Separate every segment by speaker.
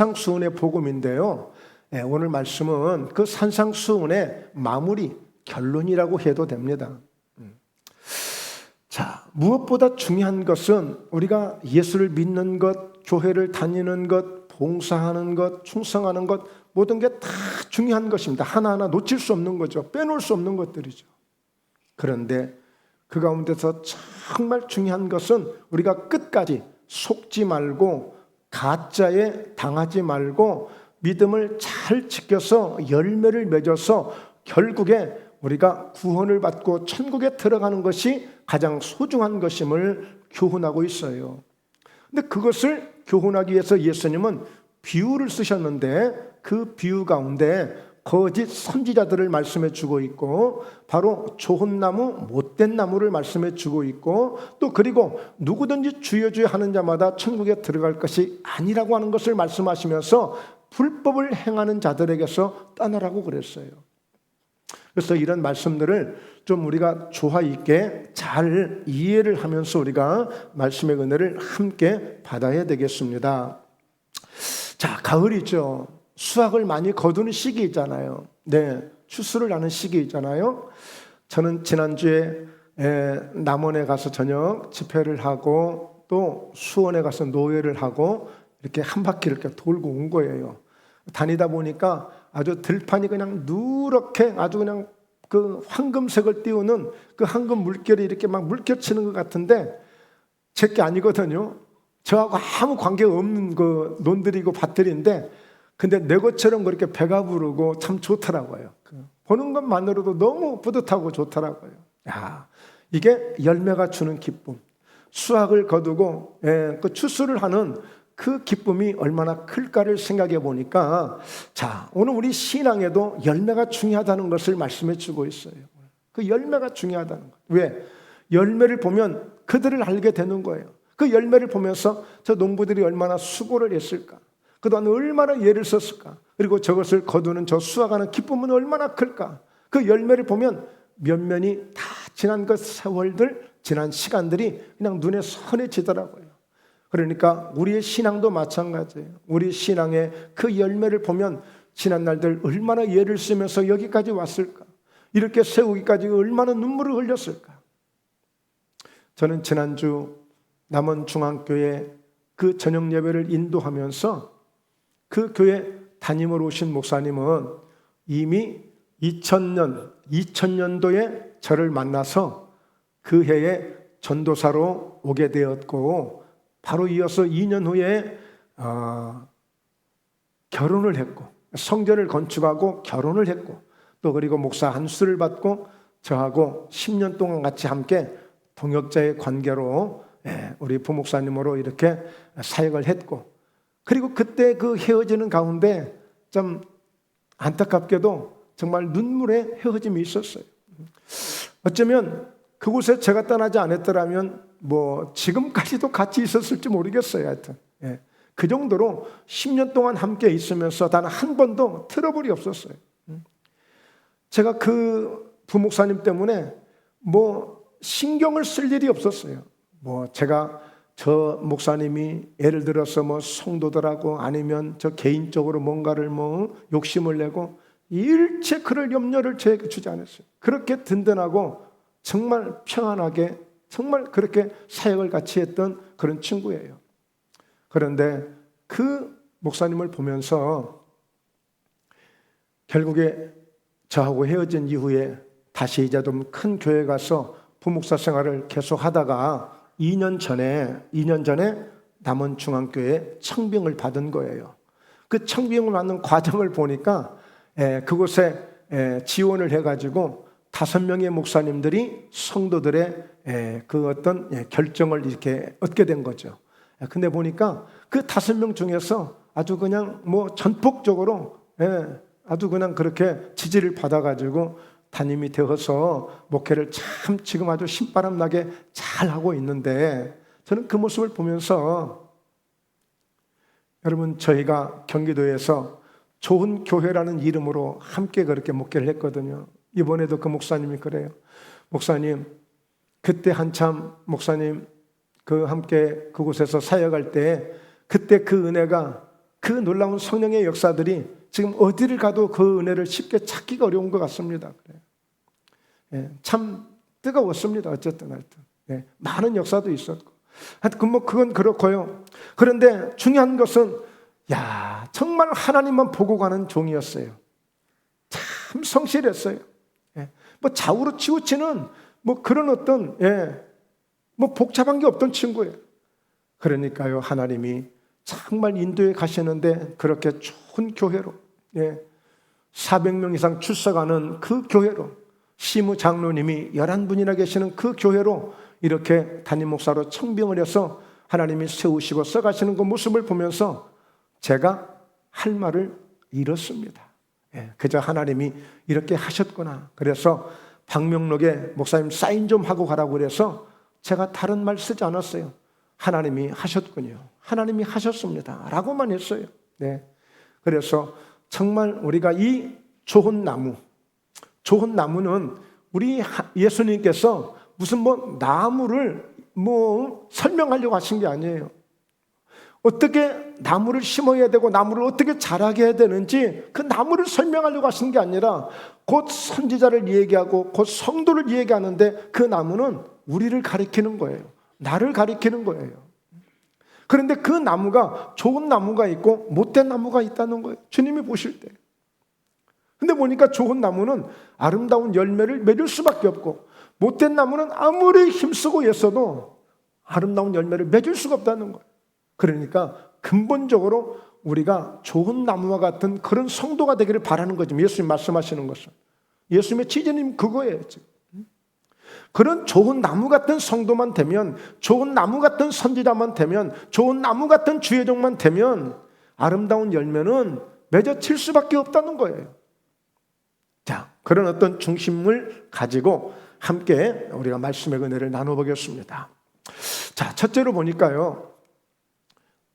Speaker 1: 산상수훈의 복음인데요. 오늘 말씀은 그 산상수훈의 마무리, 결론이라고 해도 됩니다. 자, 무엇보다 중요한 것은 우리가 예수를 믿는 것, 교회를 다니는 것, 봉사하는 것, 충성하는 것, 모든 게 다 중요한 것입니다. 하나하나 놓칠 수 없는 거죠. 빼놓을 수 없는 것들이죠. 그런데 그 가운데서 정말 중요한 것은 우리가 끝까지 속지 말고 가짜에 당하지 말고 믿음을 잘 지켜서 열매를 맺어서 결국에 우리가 구원을 받고 천국에 들어가는 것이 가장 소중한 것임을 교훈하고 있어요. 근데 그것을 교훈하기 위해서 예수님은 비유를 쓰셨는데 그 비유 가운데 거짓 선지자들을 말씀해 주고 있고 바로 좋은 나무, 못된 나무를 말씀해 주고 있고 또 그리고 누구든지 주여 주여 하는 자마다 천국에 들어갈 것이 아니라고 하는 것을 말씀하시면서 불법을 행하는 자들에게서 떠나라고 그랬어요. 그래서 이런 말씀들을 좀 우리가 조화 있게 잘 이해를 하면서 우리가 말씀의 은혜를 함께 받아야 되겠습니다. 자, 가을이죠. 수확을 많이 거두는 시기 있잖아요. 네, 추수를 하는 시기 있잖아요. 저는 지난주에 남원에 가서 저녁 집회를 하고 또 수원에 가서 노예를 하고 이렇게 한 바퀴 이렇게 돌고 온 거예요. 다니다 보니까 아주 들판이 그냥 누렇게 아주 그냥 그 황금색을 띄우는 그 황금 물결이 이렇게 막 물결치는 것 같은데 제게 아니거든요. 저하고 아무 관계가 없는 그 논들이고 밭들인데 근데 내 것처럼 그렇게 배가 부르고 참 좋더라고요. 보는 것만으로도 너무 뿌듯하고 좋더라고요. 야, 이게 열매가 주는 기쁨. 수확을 거두고 그 추수를 하는 그 기쁨이 얼마나 클까를 생각해 보니까 자, 오늘 우리 신앙에도 열매가 중요하다는 것을 말씀해 주고 있어요. 그 열매가 중요하다는 것. 왜? 열매를 보면 그들을 알게 되는 거예요. 그 열매를 보면서 저 농부들이 얼마나 수고를 했을까? 그동안 얼마나 애를 썼을까? 그리고 저것을 거두는 저 수확하는 기쁨은 얼마나 클까? 그 열매를 보면 면면이 다 지난 그 세월들, 지난 시간들이 그냥 눈에 선해지더라고요. 그러니까 우리의 신앙도 마찬가지예요. 우리 신앙의 그 열매를 보면 지난 날들 얼마나 애를 쓰면서 여기까지 왔을까? 이렇게 세우기까지 얼마나 눈물을 흘렸을까? 저는 지난주 남원중앙교회 그 저녁 예배를 인도하면서 그 교회 담임으로 오신 목사님은 이미 2000년도에 저를 만나서 그 해에 전도사로 오게 되었고 바로 이어서 2년 후에 결혼을 했고 성전을 건축하고 결혼을 했고 또 그리고 목사 안수를 받고 저하고 10년 동안 같이 함께 동역자의 관계로 우리 부목사님으로 이렇게 사역을 했고 그리고 그때 그 헤어지는 가운데 좀 안타깝게도 정말 눈물의 헤어짐이 있었어요. 어쩌면 그곳에 제가 떠나지 않았더라면 뭐 지금까지도 같이 있었을지 모르겠어요. 하여튼 그 정도로 10년 동안 함께 있으면서 단 한 번도 트러블이 없었어요. 제가 그 부목사님 때문에 뭐 신경을 쓸 일이 없었어요. 뭐 제가 저 목사님이 예를 들어서 뭐 성도들하고 아니면 저 개인적으로 뭔가를 뭐 욕심을 내고 일체 그럴 염려를 저에게 주지 않았어요. 그렇게 든든하고 정말 평안하게 정말 그렇게 사역을 같이 했던 그런 친구예요. 그런데 그 목사님을 보면서 결국에 저하고 헤어진 이후에 다시 이제 좀 큰 교회 가서 부목사 생활을 계속 하다가 2년 전에 남원중앙교회에 청빙을 받은 거예요. 그 청빙을 받는 과정을 보니까 그곳에 지원을 해가지고 5명의 목사님들이 성도들의 그 어떤 결정을 이렇게 얻게 된 거죠. 근데 보니까 그 5명 중에서 아주 그냥 뭐 전폭적으로 아주 그냥 그렇게 지지를 받아가지고 담임이 되어서 목회를 참 지금 아주 신바람 나게 잘 하고 있는데 저는 그 모습을 보면서 여러분 저희가 경기도에서 좋은 교회라는 이름으로 함께 그렇게 목회를 했거든요. 이번에도 그 목사님이 그래요. 목사님 그때 한참 목사님 그 함께 그곳에서 사역할 때 그때 그 은혜가 그 놀라운 성령의 역사들이 지금 어디를 가도 그 은혜를 쉽게 찾기가 어려운 것 같습니다. 예, 참 뜨거웠습니다. 어쨌든 하여튼. 예, 많은 역사도 있었고. 하여튼 뭐 그건 그렇고요. 그런데 중요한 것은 정말 하나님만 보고 가는 종이었어요. 참 성실했어요. 예, 뭐 좌우로 치우치는 뭐 그런 어떤 뭐 복잡한 게 없던 친구예요. 그러니까요, 하나님이 정말 인도에 가시는데 그렇게 좋은 교회로 400명 이상 출석하는 그 교회로 시무 장로님이 11분이나 계시는 그 교회로 이렇게 담임 목사로 청빙을 해서 하나님이 세우시고 써가시는 그 모습을 보면서 제가 할 말을 잃었습니다. 그저 하나님이 이렇게 하셨구나. 그래서 방명록에 목사님 사인 좀 하고 가라고 그래서 제가 다른 말 쓰지 않았어요. 하나님이 하셨군요. 하나님이 하셨습니다. 라고만 했어요. 그래서 정말 우리가 이 좋은 나무는 우리 예수님께서 무슨 뭐 나무를 뭐 설명하려고 하신 게 아니에요. 어떻게 나무를 심어야 되고 나무를 어떻게 자라게 해야 되는지 그 나무를 설명하려고 하시는 게 아니라 곧 선지자를 얘기하고 곧 성도를 얘기하는데 그 나무는 우리를 가리키는 거예요. 나를 가리키는 거예요. 그런데 그 나무가 좋은 나무가 있고 못된 나무가 있다는 거예요. 주님이 보실 때. 근데 보니까 좋은 나무는 아름다운 열매를 맺을 수밖에 없고 못된 나무는 아무리 힘쓰고 애써도 아름다운 열매를 맺을 수가 없다는 거예요. 그러니까 근본적으로 우리가 좋은 나무와 같은 그런 성도가 되기를 바라는 거죠. 예수님 말씀하시는 것은. 예수님의 취지는 그거예요. 지금. 그런 좋은 나무 같은 성도만 되면, 좋은 나무 같은 선지자만 되면, 좋은 나무 같은 주의종만 되면 아름다운 열매는 맺어질 수밖에 없다는 거예요. 자, 그런 어떤 중심을 가지고 함께 우리가 말씀의 은혜를 나눠보겠습니다. 자, 첫째로 보니까요.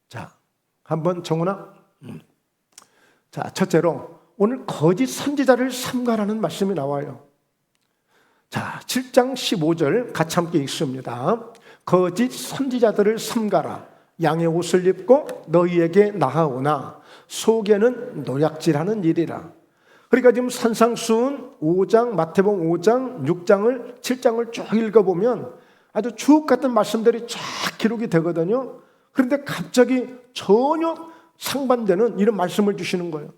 Speaker 1: 자, 한번 정훈아. 자, 첫째로 오늘 거짓 선지자를 삼가라는 말씀이 나와요. 자, 7장 15절 같이 함께 읽습니다. 거짓 선지자들을 삼가라. 양의 옷을 입고 너희에게 나아오나 속에는 노략질하는 일이라. 그러니까 지금 산상수훈 5장, 마태복음 5장, 6장을 7장을 쭉 읽어보면 아주 주옥 같은 말씀들이 쫙 기록이 되거든요. 그런데 갑자기 전혀 상반되는 이런 말씀을 주시는 거예요.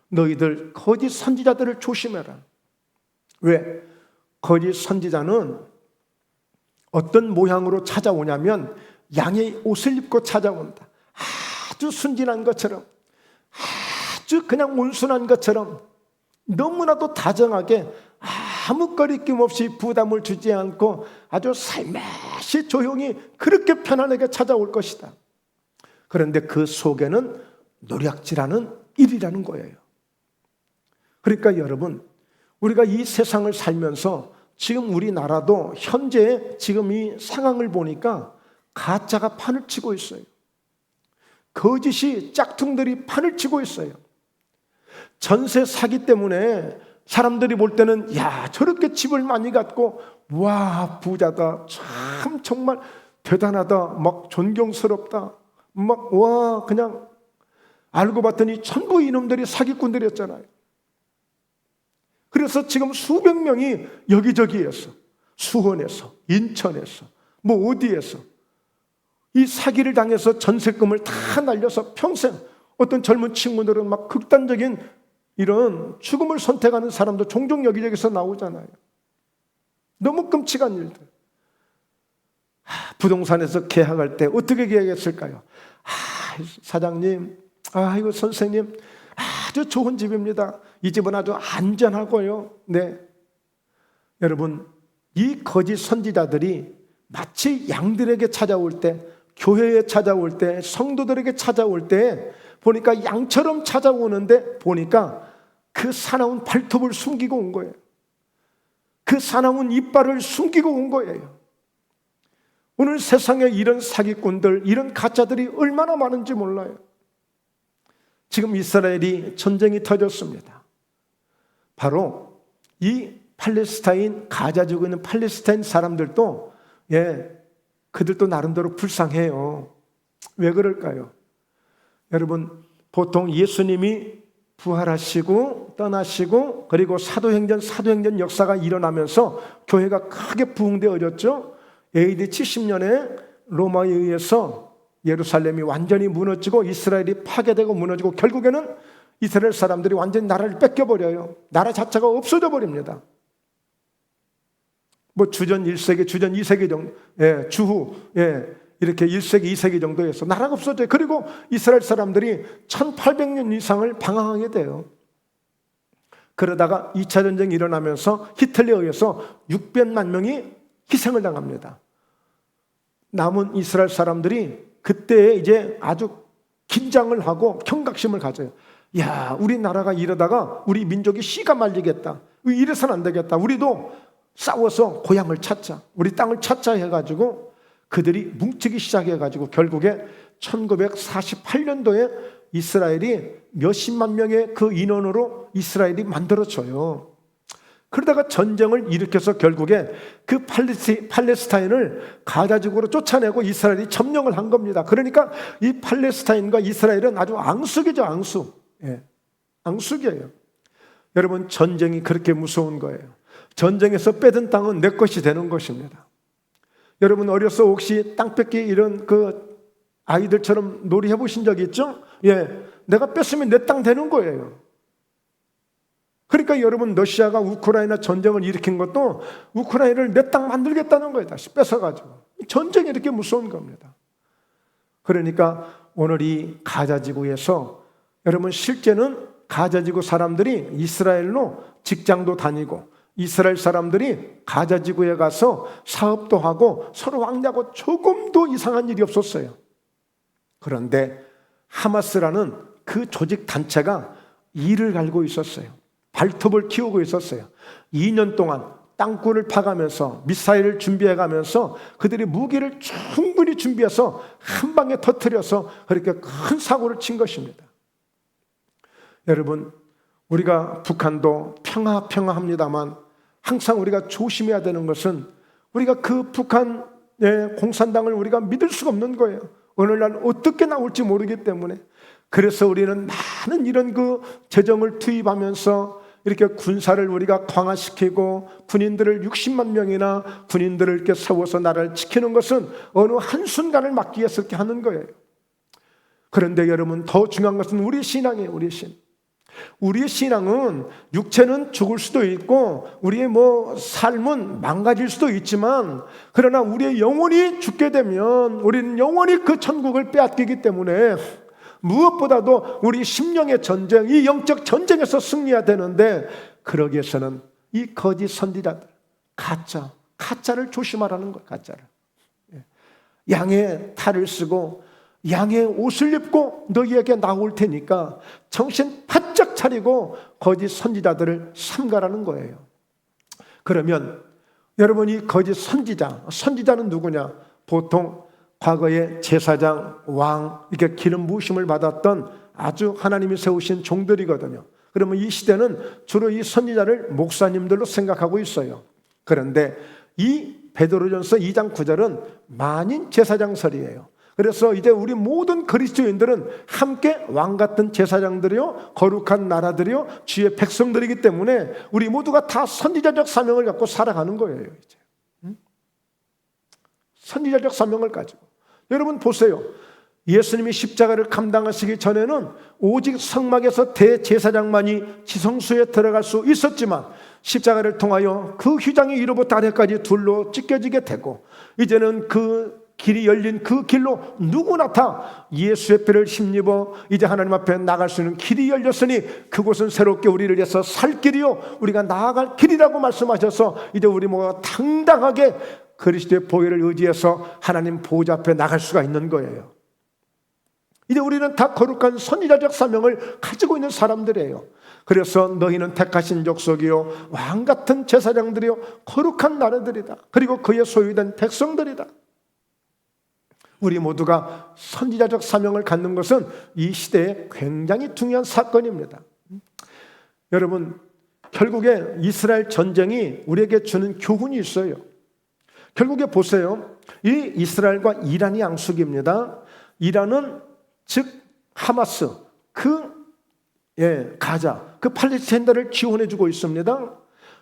Speaker 1: 너희들 거짓 선지자들을 조심해라. 왜? 거짓 선지자는 어떤 모양으로 찾아오냐면 양의 옷을 입고 찾아온다. 아주 순진한 것처럼, 아주 그냥 온순한 것처럼 너무나도 다정하게 아무 거리낌 없이 부담을 주지 않고 아주 살며시 조용히 그렇게 편안하게 찾아올 것이다. 그런데 그 속에는 노략질하는 일이라는 거예요. 그러니까 여러분, 우리가 이 세상을 살면서 지금 우리나라도 현재 지금 이 상황을 보니까 가짜가 판을 치고 있어요. 거짓이 짝퉁들이 판을 치고 있어요. 전세 사기 때문에 사람들이 볼 때는 저렇게 집을 많이 갖고 와 부자다, 참 정말 대단하다, 막 존경스럽다, 막 와 그냥 알고 봤더니 전부 이놈들이 사기꾼들이었잖아요. 그래서 지금 수백 명이 여기저기에서, 수원에서, 인천에서, 뭐 어디에서 이 사기를 당해서 전세금을 다 날려서 평생, 어떤 젊은 친구들은 막 극단적인 이런 죽음을 선택하는 사람도 종종 여기저기서 나오잖아요. 너무 끔찍한 일들. 부동산에서 계약할 때 어떻게 계약했을까요? 사장님, 이거 선생님, 아주 좋은 집입니다. 이 집은 아주 안전하고요. 네. 여러분, 이 거짓 선지자들이 마치 양들에게 찾아올 때, 교회에 찾아올 때, 성도들에게 찾아올 때 보니까 양처럼 찾아오는데 보니까 그 사나운 발톱을 숨기고 온 거예요. 그 사나운 이빨을 숨기고 온 거예요. 오늘 세상에 이런 사기꾼들, 이런 가짜들이 얼마나 많은지 몰라요. 지금 이스라엘이 전쟁이 터졌습니다. 바로 이 팔레스타인, 가자 지구에 있는 팔레스타인 사람들도 그들도 나름대로 불쌍해요. 왜 그럴까요? 여러분, 보통 예수님이 부활하시고 떠나시고 그리고 사도행전 역사가 일어나면서 교회가 크게 부흥되어졌죠. AD 70년에 로마에 의해서 예루살렘이 완전히 무너지고 이스라엘이 파괴되고 무너지고 결국에는 이스라엘 사람들이 완전히 나라를 뺏겨버려요. 나라 자체가 없어져 버립니다. 뭐 주전 1세기, 주전 2세기 정도, 주후, 이렇게 1세기, 2세기 정도에서 나라가 없어져요. 그리고 이스라엘 사람들이 1800년 이상을 방황하게 돼요. 그러다가 2차 전쟁이 일어나면서 히틀러에 의해서 600만 명이 희생을 당합니다. 남은 이스라엘 사람들이 그때 이제 아주 긴장을 하고 경각심을 가져요. 야, 우리 나라가 이러다가 우리 민족이 씨가 말리겠다. 이래서는 안 되겠다. 우리도 싸워서 고향을 찾자. 우리 땅을 찾자 해가지고 그들이 뭉치기 시작해가지고 결국에 1948년도에 이스라엘이 몇십만 명의 그 인원으로 이스라엘이 만들어져요. 그러다가 전쟁을 일으켜서 결국에 그 팔레스타인을 가자지구로 쫓아내고 이스라엘이 점령을 한 겁니다. 그러니까 이 팔레스타인과 이스라엘은 아주 앙숙이죠, 앙숙. 앙숙이에요. 여러분, 전쟁이 그렇게 무서운 거예요. 전쟁에서 뺏은 땅은 내 것이 되는 것입니다. 여러분, 어려서 혹시 땅 뺏기 이런 그 아이들처럼 놀이 해보신 적 있죠? 내가 뺐으면 내 땅 되는 거예요. 그러니까 여러분, 러시아가 우크라이나 전쟁을 일으킨 것도 우크라이나를 내 땅 만들겠다는 거예요. 다시 뺏어가지고. 전쟁이 이렇게 무서운 겁니다. 그러니까 오늘 이 가자지구에서 여러분, 실제는 가자지구 사람들이 이스라엘로 직장도 다니고 이스라엘 사람들이 가자지구에 가서 사업도 하고 서로 왕래하고 조금도 이상한 일이 없었어요. 그런데 하마스라는 그 조직 단체가 이를 갈고 있었어요. 발톱을 키우고 있었어요. 2년 동안 땅굴을 파가면서 미사일을 준비해가면서 그들이 무기를 충분히 준비해서 한 방에 터뜨려서 그렇게 큰 사고를 친 것입니다. 여러분, 우리가 북한도 평화합니다만 항상 우리가 조심해야 되는 것은 우리가 그 북한의 공산당을 우리가 믿을 수가 없는 거예요. 오늘날 어떻게 나올지 모르기 때문에. 그래서 우리는 많은 이런 그 재정을 투입하면서 이렇게 군사를 우리가 강화시키고 군인들을 60만 명이나 군인들을 이렇게 세워서 나라를 지키는 것은 어느 한순간을 막기 위해서 이렇게 하는 거예요. 그런데 여러분, 더 중요한 것은 우리의 신앙이에요. 우리의 신. 우리의 신앙은 육체는 죽을 수도 있고 우리의 삶은 망가질 수도 있지만 그러나 우리의 영혼이 죽게 되면 우리는 영원히 그 천국을 빼앗기기 때문에 무엇보다도 우리 심령의 전쟁, 이 영적 전쟁에서 승리해야 되는데 그러기 위해서는 이 거짓 선지자들, 가짜를 조심하라는 거예요. 가짜를. 양의 탈을 쓰고 양의 옷을 입고 너희에게 나올 테니까 정신 바짝 차리고 거짓 선지자들을 삼가라는 거예요. 그러면 여러분, 이 거짓 선지자는 누구냐? 보통 과거에 제사장, 왕, 이렇게 기름 부으심을 받았던 아주 하나님이 세우신 종들이거든요. 그러면 이 시대는 주로 이 선지자를 목사님들로 생각하고 있어요. 그런데 이 베드로전서 2장 9절은 만인 제사장설이에요. 그래서 이제 우리 모든 그리스도인들은 함께 왕 같은 제사장들이요, 거룩한 나라들이요, 주의 백성들이기 때문에 우리 모두가 다 선지자적 사명을 갖고 살아가는 거예요. 이제. 선지자적 사명을 가지고. 여러분 보세요. 예수님이 십자가를 감당하시기 전에는 오직 성막에서 대제사장만이 지성소에 들어갈 수 있었지만 십자가를 통하여 그 휘장이 위로부터 아래까지 둘로 찢겨지게 되고 이제는 그 길이 열린 그 길로 누구나 다 예수의 피를 힘입어 이제 하나님 앞에 나갈 수 있는 길이 열렸으니 그곳은 새롭게 우리를 위해서 살 길이요 우리가 나아갈 길이라고 말씀하셔서 이제 우리 모두가 당당하게 그리스도의 보혈을 의지해서 하나님 보좌 앞에 나갈 수가 있는 거예요. 이제 우리는 다 거룩한 선지자적 사명을 가지고 있는 사람들이에요. 그래서 너희는 택하신 족속이요 왕같은 제사장들이요 거룩한 나라들이다. 그리고 그의 소유된 백성들이다. 우리 모두가 선지자적 사명을 갖는 것은 이 시대에 굉장히 중요한 사건입니다. 여러분, 결국에 이스라엘 전쟁이 우리에게 주는 교훈이 있어요. 결국에 보세요. 이 이스라엘과 이란이 양숙입니다. 이란은 즉 하마스, 가자, 그 팔레스타인들을 지원해주고 있습니다.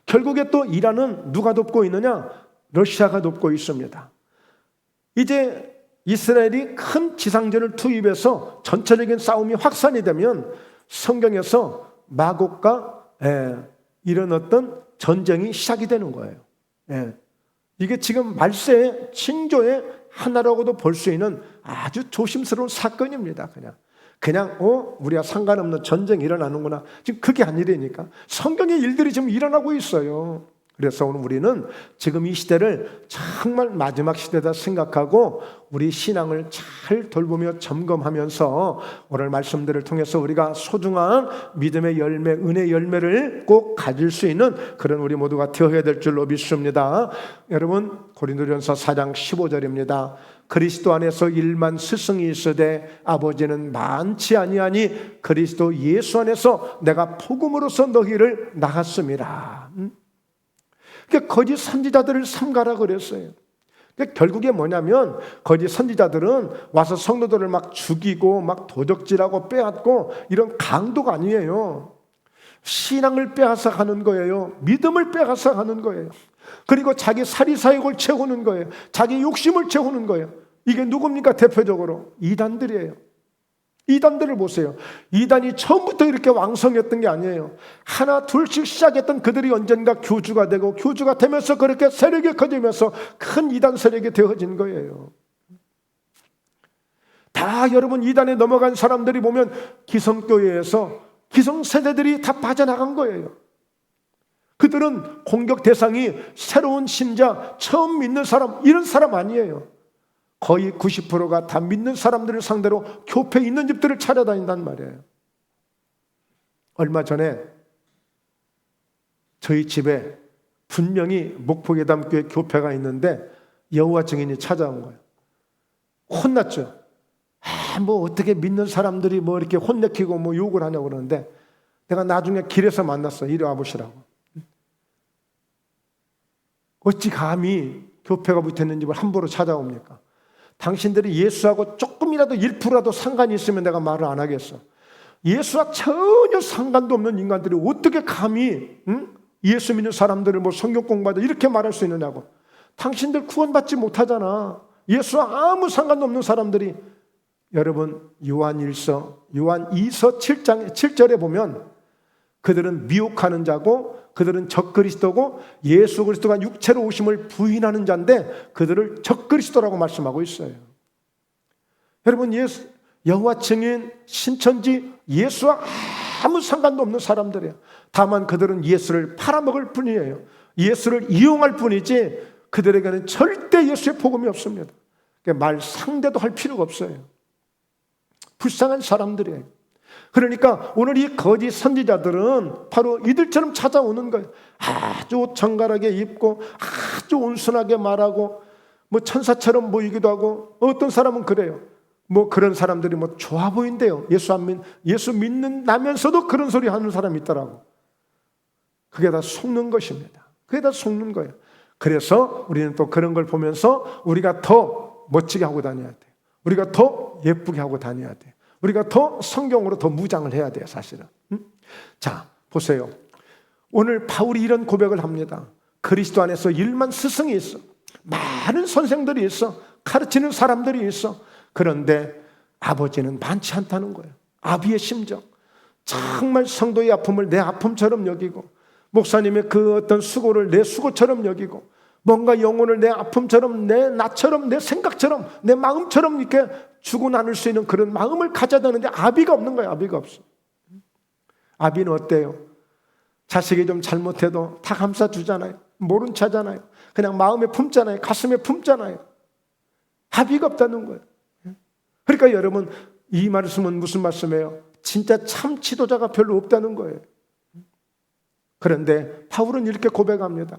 Speaker 1: 결국에 또 이란은 누가 돕고 있느냐? 러시아가 돕고 있습니다. 이제 이스라엘이 큰 지상전을 투입해서 전체적인 싸움이 확산이 되면 성경에서 마곡과 이런 어떤 전쟁이 시작이 되는 거예요. 이게 지금 말세의 징조의 하나라고도 볼 수 있는 아주 조심스러운 사건입니다. 그냥 우리와 상관없는 전쟁이 일어나는구나. 지금 그게 아니라니까. 성경의 일들이 지금 일어나고 있어요. 그래서 오늘 우리는 지금 이 시대를 정말 마지막 시대다 생각하고 우리 신앙을 잘 돌보며 점검하면서 오늘 말씀들을 통해서 우리가 소중한 믿음의 열매, 은혜의 열매를 꼭 가질 수 있는 그런 우리 모두가 되어야 될 줄로 믿습니다. 여러분, 고린도전서 4장 15절입니다. 그리스도 안에서 일만 스승이 있으되 아버지는 많지 아니하니 그리스도 예수 안에서 내가 복음으로서 너희를 나갔습니다. 그러니까 거짓 선지자들을 삼가라 그랬어요. 그러니까 결국에 뭐냐면 거짓 선지자들은 와서 성도들을 막 죽이고 막 도적질하고 빼앗고 이런 강도가 아니에요. 신앙을 빼앗아 가는 거예요. 믿음을 빼앗아 가는 거예요. 그리고 자기 사리사욕을 채우는 거예요. 자기 욕심을 채우는 거예요. 이게 누굽니까? 대표적으로 이단들이에요. 이단들을 보세요. 이단이 처음부터 이렇게 왕성했던 게 아니에요. 하나 둘씩 시작했던 그들이 언젠가 교주가 되고 교주가 되면서 그렇게 세력이 커지면서 큰 이단 세력이 되어진 거예요. 다 여러분 이단에 넘어간 사람들이 보면 기성교회에서 기성세대들이 다 빠져나간 거예요. 그들은 공격 대상이 새로운 신자, 처음 믿는 사람, 이런 사람 아니에요. 거의 90%가 다 믿는 사람들을 상대로 교회 있는 집들을 찾아다닌단 말이에요. 얼마 전에 저희 집에 분명히 목포예담교회 교회가 있는데 여호와 증인이 찾아온 거예요. 혼났죠. 뭐 어떻게 믿는 사람들이 뭐 이렇게 혼내키고 뭐 욕을 하냐고 그러는데 내가 나중에 길에서 만났어. 이리 와보시라고. 어찌 감히 교회가 붙어있는 집을 함부로 찾아옵니까? 당신들이 예수하고 조금이라도 1%라도 상관이 있으면 내가 말을 안 하겠어. 예수와 전혀 상관도 없는 인간들이 어떻게 감히 예수 믿는 사람들을 뭐 성경 공부하다 이렇게 말할 수 있느냐고. 당신들 구원받지 못하잖아. 예수와 아무 상관도 없는 사람들이. 여러분 요한 2서 7장 7절에 보면 그들은 미혹하는 자고 그들은 적그리스도고 예수 그리스도가 육체로 오심을 부인하는 자인데 그들을 적그리스도라고 말씀하고 있어요. 여러분 여호와 증인, 신천지, 예수와 아무 상관도 없는 사람들이에요. 다만 그들은 예수를 팔아먹을 뿐이에요. 예수를 이용할 뿐이지 그들에게는 절대 예수의 복음이 없습니다. 말 상대도 할 필요가 없어요. 불쌍한 사람들이에요. 그러니까 오늘 이 거짓 선지자들은 바로 이들처럼 찾아오는 거예요. 아주 정갈하게 입고 아주 온순하게 말하고 뭐 천사처럼 보이기도 하고 어떤 사람은 그래요. 뭐 그런 사람들이 뭐 좋아 보인대요. 예수 믿는다면서도 그런 소리 하는 사람이 있더라고. 그게 다 속는 것입니다. 그게 다 속는 거예요. 그래서 우리는 또 그런 걸 보면서 우리가 더 멋지게 하고 다녀야 돼요. 우리가 더 예쁘게 하고 다녀야 돼요. 우리가 더 성경으로 더 무장을 해야 돼요, 사실은. 자, 보세요. 오늘 바울이 이런 고백을 합니다. 그리스도 안에서 일만 스승이 있어. 많은 선생들이 있어. 가르치는 사람들이 있어. 그런데 아버지는 많지 않다는 거예요. 아비의 심정. 정말 성도의 아픔을 내 아픔처럼 여기고 목사님의 그 어떤 수고를 내 수고처럼 여기고 뭔가 영혼을 내 아픔처럼 나처럼 내 생각처럼 내 마음처럼 이렇게 주고 나눌 수 있는 그런 마음을 가져야 되는데 아비가 없는 거예요. 아비가 없어. 아비는 어때요? 자식이 좀 잘못해도 다 감싸주잖아요. 모른 척하잖아요. 그냥 마음에 품잖아요. 가슴에 품잖아요. 아비가 없다는 거예요. 그러니까 여러분 이 말씀은 무슨 말씀이에요? 진짜 참 지도자가 별로 없다는 거예요. 그런데 바울은 이렇게 고백합니다.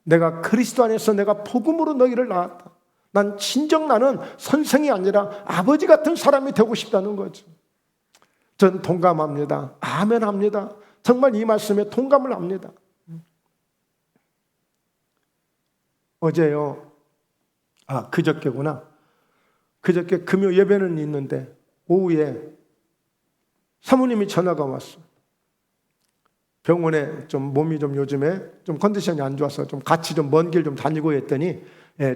Speaker 1: 내가 그리스도 안에서 내가 복음으로 너희를 낳았다. 난 진정 나는 선생이 아니라 아버지 같은 사람이 되고 싶다는 거죠. 전 동감합니다. 아멘 합니다. 정말 이 말씀에 동감을 합니다. 어제요. 그저께구나. 그저께 금요 예배는 있는데 오후에 사모님이 전화가 왔어. 병원에 좀 몸이 좀 요즘에 좀 컨디션이 안 좋아서 좀 같이 좀 먼 길 좀 다니고 했더니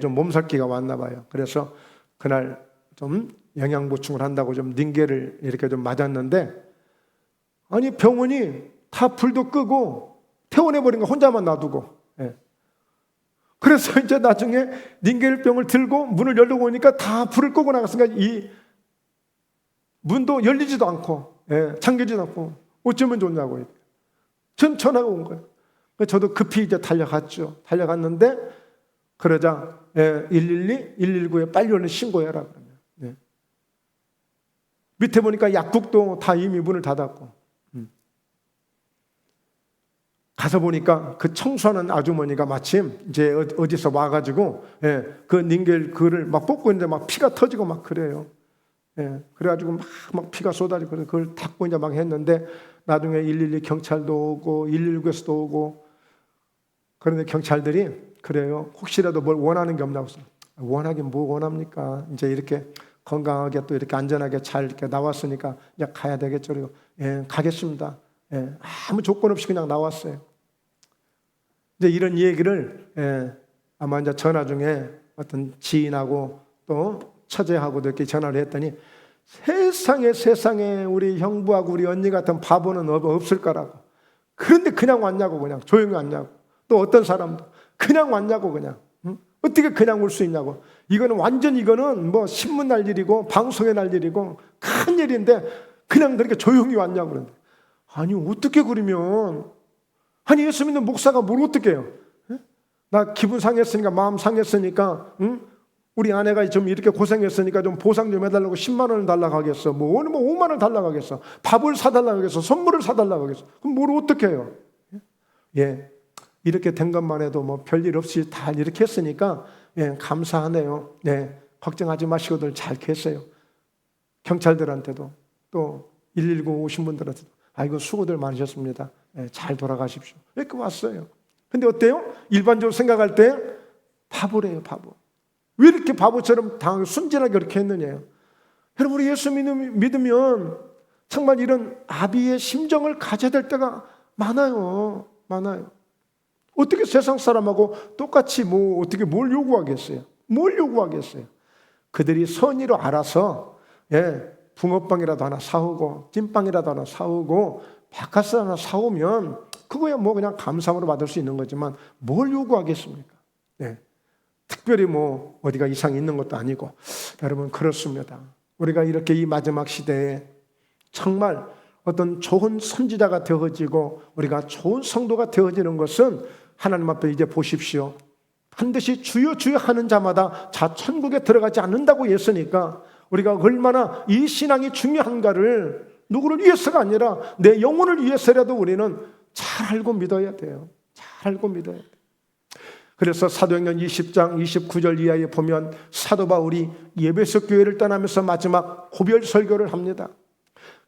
Speaker 1: 좀 몸살기가 왔나 봐요. 그래서 그날 좀 영양 보충을 한다고 좀 닌겔을 이렇게 좀 맞았는데, 아니 병원이 다 불도 끄고 퇴원해버린 거 혼자만 놔두고. 그래서 이제 나중에 닌겔병을 들고 문을 열려고 오니까 다 불을 끄고 나갔으니까 이 문도 열리지도 않고 잠기지도 않고 어쩌면 좋냐고 전 전화가 온 거예요. 저도 급히 이제 달려갔죠. 달려갔는데 그러자 112, 119에 빨리 얼른 신고해라 그러면. 밑에 보니까 약국도 다 이미 문을 닫았고, 가서 보니까 그 청소하는 아주머니가 마침 이제 어디서 와가지고 그 닌겔 그를 막 뽑고 있는데 막 피가 터지고 막 그래요. 그래가지고 막 피가 쏟아지고 그걸 닦고 이제 막 했는데, 나중에 112 경찰도 오고 119에서도 오고. 그런데 경찰들이 그래요. 혹시라도 뭘 원하는 게 없냐고. 원하긴 뭐 원합니까? 이제 이렇게 건강하게 또 이렇게 안전하게 잘 이렇게 나왔으니까 이제 가야 되겠죠. 그리고 가겠습니다. 아무 조건 없이 그냥 나왔어요. 이제 이런 얘기를 아마 이제 전화 중에 어떤 지인하고 또 처제하고도 이렇게 전화를 했더니, 세상에 우리 형부하고 우리 언니 같은 바보는 없을 거라고. 그런데 그냥 왔냐고, 그냥 조용히 왔냐고. 또 어떤 사람도 그냥 왔냐고, 그냥. 어떻게 그냥 올 수 있냐고. 이거는 뭐 신문 날 일이고 방송에 날 일이고 큰 일인데 그냥 그렇게 조용히 왔냐고. 그러는데, 아니 어떻게 그러면, 아니 예수 믿는 목사가 뭘 어떻게 해요? 나 기분 상했으니까, 마음 상했으니까, 우리 아내가 좀 이렇게 고생했으니까 좀 보상 좀 해달라고 10만 원을 달라고 하겠어? 뭐 5만 원 달라고 하겠어? 밥을 사달라고 하겠어? 선물을 사달라고 하겠어? 그럼 뭘 어떻게 해요? 이렇게 된 것만 해도 뭐 별일 없이 다 이렇게 했으니까 감사하네요. 걱정하지 마시고들 잘 계세요. 경찰들한테도 또 119 오신 분들한테도 아이고 수고들 많으셨습니다. 잘 돌아가십시오. 이렇게 왔어요. 근데 어때요? 일반적으로 생각할 때 바보래요, 바보. 왜 이렇게 바보처럼 순진하게 그렇게 했느냐요. 여러분, 우리 예수 믿으면 정말 이런 아비의 심정을 가져야 될 때가 많아요. 어떻게 세상 사람하고 똑같이 어떻게 뭘 요구하겠어요? 뭘 요구하겠어요? 그들이 선의로 알아서 붕어빵이라도 하나 사오고 찐빵이라도 하나 사오고 바카스 하나 사오면 그거야 뭐 그냥 감사함으로 받을 수 있는 거지만 뭘 요구하겠습니까? 특별히 어디가 이상이 있는 것도 아니고. 여러분, 그렇습니다. 우리가 이렇게 이 마지막 시대에 정말 어떤 좋은 선지자가 되어지고 우리가 좋은 성도가 되어지는 것은 하나님 앞에 이제 보십시오. 반드시 주여 주여 하는 자마다 천국에 들어가지 않는다고 했으니까 우리가 얼마나 이 신앙이 중요한가를 누구를 위해서가 아니라 내 영혼을 위해서라도 우리는 잘 알고 믿어야 돼요. 잘 알고 믿어야 돼요. 그래서 사도행전 20장 29절 이하에 보면 사도 바울이 에베소 교회를 떠나면서 마지막 고별 설교를 합니다.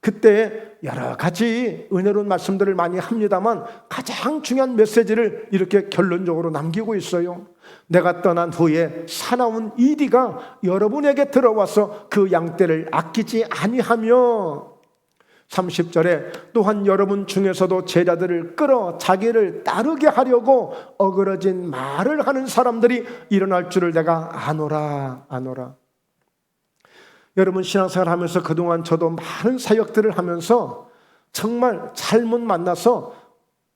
Speaker 1: 그때 여러 가지 은혜로운 말씀들을 많이 합니다만 가장 중요한 메시지를 이렇게 결론적으로 남기고 있어요. 내가 떠난 후에 사나운 이리가 여러분에게 들어와서 그 양떼를 아끼지 아니하며, 30절에 또한 여러분 중에서도 제자들을 끌어 자기를 따르게 하려고 어그러진 말을 하는 사람들이 일어날 줄을 내가 아노라. 여러분, 신앙생활 하면서 그동안 저도 많은 사역들을 하면서 정말 잘못 만나서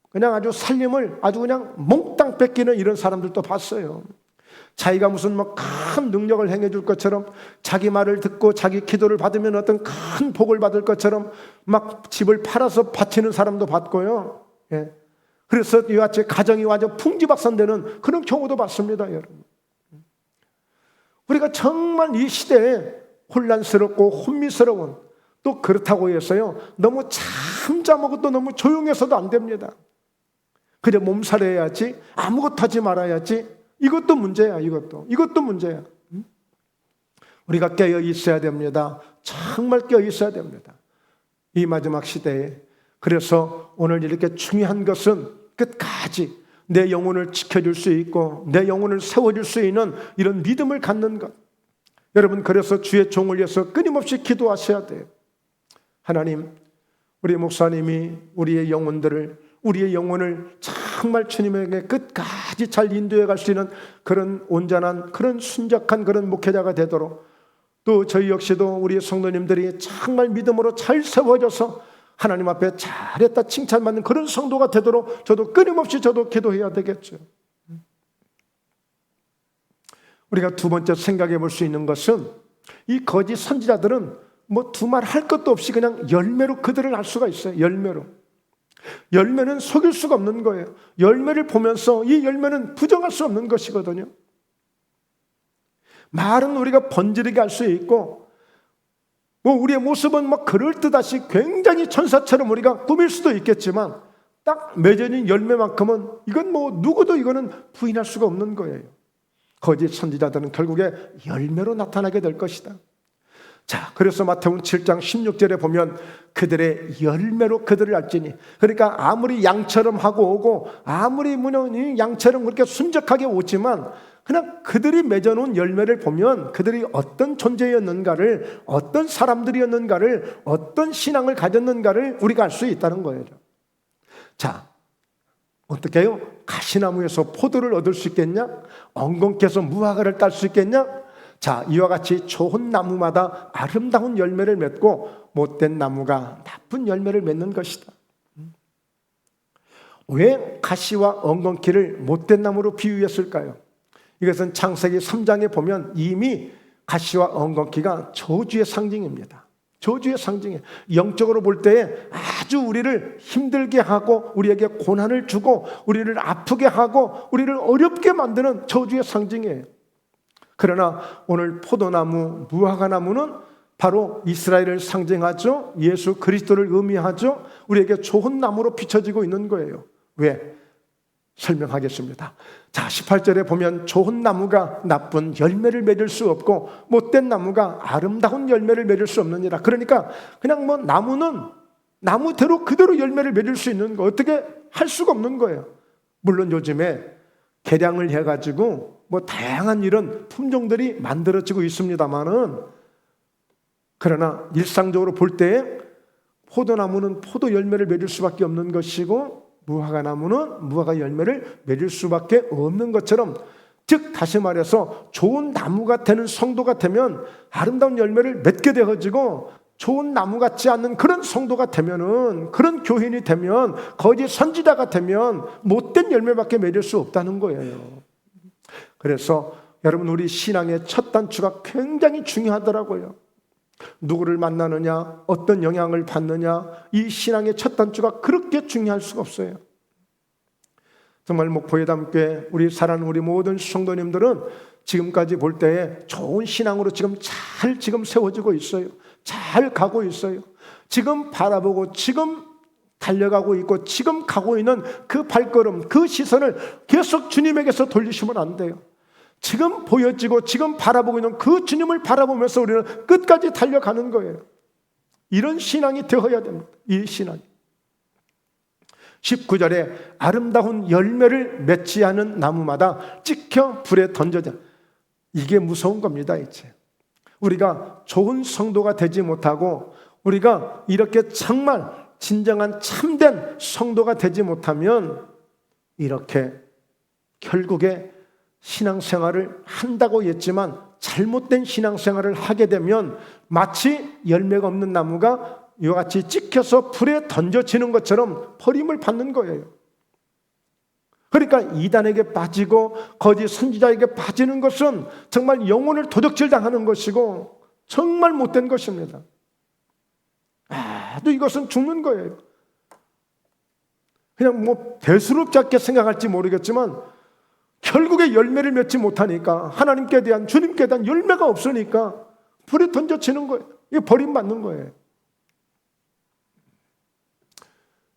Speaker 1: 그냥 아주 살림을 아주 그냥 몽땅 뺏기는 이런 사람들도 봤어요. 자기가 무슨 큰 능력을 행해줄 것처럼, 자기 말을 듣고 자기 기도를 받으면 어떤 큰 복을 받을 것처럼 막 집을 팔아서 바치는 사람도 봤고요. 그래서 이와 같이 가정이 완전 풍지박산되는 그런 경우도 봤습니다, 여러분. 우리가 정말 이 시대에 혼란스럽고 혼미스러운, 또 그렇다고 해서요 너무 잠잠하고 또 너무 조용해서도 안 됩니다. 그냥 몸살해야지, 아무것도 하지 말아야지. 이것도 문제야. 이것도 문제야. 우리가 깨어 있어야 됩니다. 정말 깨어 있어야 됩니다, 이 마지막 시대에. 그래서 오늘 이렇게 중요한 것은 끝까지 내 영혼을 지켜줄 수 있고 내 영혼을 세워줄 수 있는 이런 믿음을 갖는 것. 여러분, 그래서 주의 종을 위해서 끊임없이 기도하셔야 돼요. 하나님, 우리 목사님이 우리의 영혼을 정말 주님에게 끝까지 잘 인도해 갈 수 있는 그런 온전한, 그런 순적한 그런 목회자가 되도록, 또 저희 역시도 우리 성도님들이 정말 믿음으로 잘 세워져서 하나님 앞에 잘했다 칭찬받는 그런 성도가 되도록 저도 끊임없이 기도해야 되겠죠. 우리가 두 번째 생각해 볼 수 있는 것은, 이 거짓 선지자들은 뭐 두말 할 것도 없이 그냥 열매로 그들을 알 수가 있어요. 열매는 속일 수가 없는 거예요. 열매를 보면서 이 열매는 부정할 수 없는 것이거든요. 말은 우리가 번지르게 할 수 있고, 뭐 우리의 모습은 막 그럴듯하시 굉장히 천사처럼 우리가 꾸밀 수도 있겠지만, 딱 맺어진 열매만큼은 이건 뭐 누구도 이거는 부인할 수가 없는 거예요. 거짓 선지자들은 결국에 열매로 나타나게 될 것이다. 자, 그래서 마태복음 7장 16절에 보면 그들의 열매로 그들을 알지니, 그러니까 아무리 양처럼 하고 오고 아무리 양처럼 그렇게 순적하게 오지만 그냥 그들이 맺어놓은 열매를 보면 그들이 어떤 존재였는가를, 어떤 사람들이었는가를, 어떤 신앙을 가졌는가를 우리가 알 수 있다는 거예요. 자, 어떻게 해요? 가시나무에서 포도를 얻을 수 있겠냐? 엉겅퀴에서 무화과를 딸 수 있겠냐? 자, 이와 같이 좋은 나무마다 아름다운 열매를 맺고 못된 나무가 나쁜 열매를 맺는 것이다. 왜 가시와 엉겅퀴를 못된 나무로 비유했을까요? 이것은 창세기 3장에 보면 이미 가시와 엉겅퀴가 저주의 상징입니다. 저주의 상징이에요. 영적으로 볼 때에 아주 우리를 힘들게 하고 우리에게 고난을 주고 우리를 아프게 하고 우리를 어렵게 만드는 저주의 상징이에요. 그러나 오늘 포도나무, 무화과나무는 바로 이스라엘을 상징하죠. 예수 그리스도를 의미하죠. 우리에게 좋은 나무로 비춰지고 있는 거예요. 왜? 설명하겠습니다. 자, 18절에 보면 좋은 나무가 나쁜 열매를 맺을 수 없고 못된 나무가 아름다운 열매를 맺을 수 없느니라. 그러니까 그냥 뭐 나무는 나무대로 그대로 열매를 맺을 수 있는 거, 어떻게 할 수가 없는 거예요. 물론 요즘에 개량을 해가지고 뭐 다양한 이런 품종들이 만들어지고 있습니다만은, 그러나 일상적으로 볼 때 포도나무는 포도 열매를 맺을 수밖에 없는 것이고 무화과나무는 무화과 열매를 맺을 수밖에 없는 것처럼, 즉 다시 말해서 좋은 나무가 되는 성도가 되면 아름다운 열매를 맺게 되어지고, 좋은 나무 같지 않는 그런 성도가 되면은, 그런 교인이 되면, 거짓 선지자가 되면 못된 열매밖에 맺을 수 없다는 거예요. 그래서 여러분, 우리 신앙의 첫 단추가 굉장히 중요하더라고요. 누구를 만나느냐, 어떤 영향을 받느냐, 이 신앙의 첫 단추가 그렇게 중요할 수가 없어요. 정말 목포예담교회 우리 사랑하는 우리 모든 성도님들은 지금까지 볼 때에 좋은 신앙으로 지금 세워지고 있어요. 잘 가고 있어요. 지금 바라보고 지금 달려가고 있고 지금 가고 있는 그 발걸음, 그 시선을 계속 주님에게서 돌리시면 안 돼요. 지금 보여지고 지금 바라보고 있는 그 주님을 바라보면서 우리는 끝까지 달려가는 거예요. 이런 신앙이 되어야 됩니다. 이 신앙이. 19절에 아름다운 열매를 맺지 않은 나무마다 찍혀 불에 던져져. 이게 무서운 겁니다. 이제 우리가 좋은 성도가 되지 못하고 우리가 이렇게 정말 진정한 참된 성도가 되지 못하면 이렇게 결국에 신앙생활을 한다고 했지만 잘못된 신앙생활을 하게 되면 마치 열매가 없는 나무가 이와 같이 찍혀서 불에 던져지는 것처럼 버림을 받는 거예요. 그러니까 이단에게 빠지고 거짓 선지자에게 빠지는 것은 정말 영혼을 도적질 당하는 것이고 정말 못된 것입니다. 아주 이것은 죽는 거예요. 그냥 뭐 대수롭지 않게 생각할지 모르겠지만 결국에 열매를 맺지 못하니까, 하나님께 대한, 주님께 대한 열매가 없으니까 불에 던져지는 거예요. 이게 버림받는 거예요.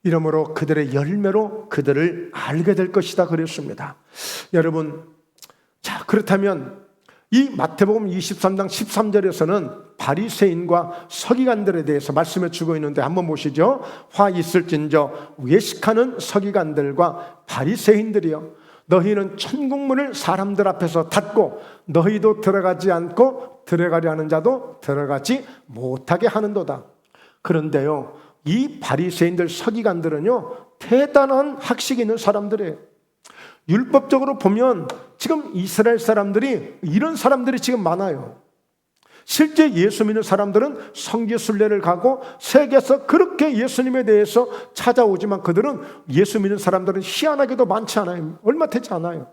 Speaker 1: 이러므로 그들의 열매로 그들을 알게 될 것이다 그랬습니다. 여러분, 자, 그렇다면 이 마태복음 23장 13절에서는 바리새인과 서기관들에 대해서 말씀해 주고 있는데 한번 보시죠. 화 있을진저 외식하는 서기관들과 바리새인들이여, 너희는 천국문을 사람들 앞에서 닫고 너희도 들어가지 않고 들어가려 하는 자도 들어가지 못하게 하는도다. 그런데요, 이 바리새인들 서기관들은요, 대단한 학식이 있는 사람들이에요. 율법적으로 보면 지금 이스라엘 사람들이 이런 사람들이 지금 많아요. 실제 예수 믿는 사람들은 성지순례를 가고 세계에서 그렇게 예수님에 대해서 찾아오지만 그들은 예수 믿는 사람들은 희한하게도 많지 않아요. 얼마 되지 않아요.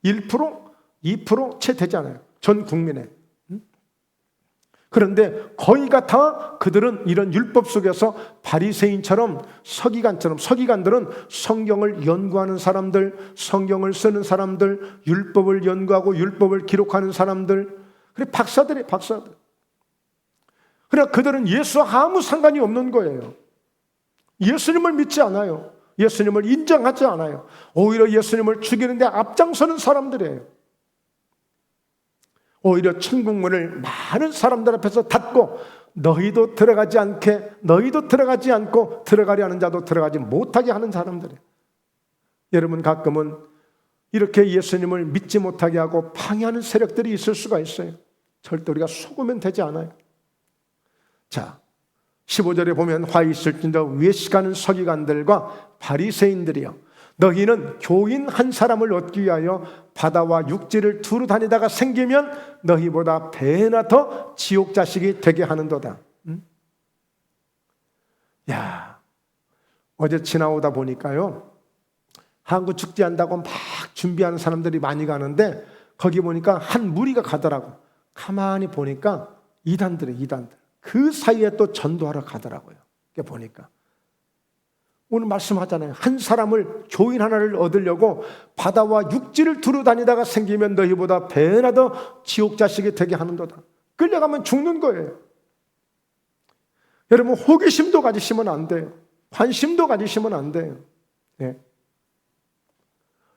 Speaker 1: 1%, 2% 채 되지 않아요. 전 국민에. 그런데 거의가 다 그들은 이런 율법 속에서 바리새인처럼 서기관들은 성경을 연구하는 사람들, 성경을 쓰는 사람들, 율법을 연구하고 율법을 기록하는 사람들, 그래 박사들. 그래 그들은 예수와 아무 상관이 없는 거예요. 예수님을 믿지 않아요. 예수님을 인정하지 않아요. 오히려 예수님을 죽이는데 앞장서는 사람들이에요. 오히려 천국문을 많은 사람들 앞에서 닫고 너희도 들어가지 않고 들어가려 하는 자도 들어가지 못하게 하는 사람들이에요. 여러분 가끔은 이렇게 예수님을 믿지 못하게 하고 방해하는 세력들이 있을 수가 있어요. 절대 우리가 속으면 되지 않아요. 자, 15절에 보면 화 있을진저 외식하는 서기관들과 바리새인들이여 너희는 교인 한 사람을 얻기 위하여 바다와 육지를 두루 다니다가 생기면 너희보다 배나 더 지옥 자식이 되게 하는도다. 야, 어제 지나오다 보니까요, 한국 축제한다고 막 준비하는 사람들이 많이 가는데 거기 보니까 한 무리가 가더라고. 가만히 보니까 이단들. 그 사이에 또 전도하러 가더라고요. 이렇게 보니까. 오늘 말씀하잖아요. 한 사람을, 교인 하나를 얻으려고 바다와 육지를 두루 다니다가 생기면 너희보다 배나 더 지옥 자식이 되게 하는도다. 끌려가면 죽는 거예요. 여러분 호기심도 가지시면 안 돼요. 관심도 가지시면 안 돼요. 네.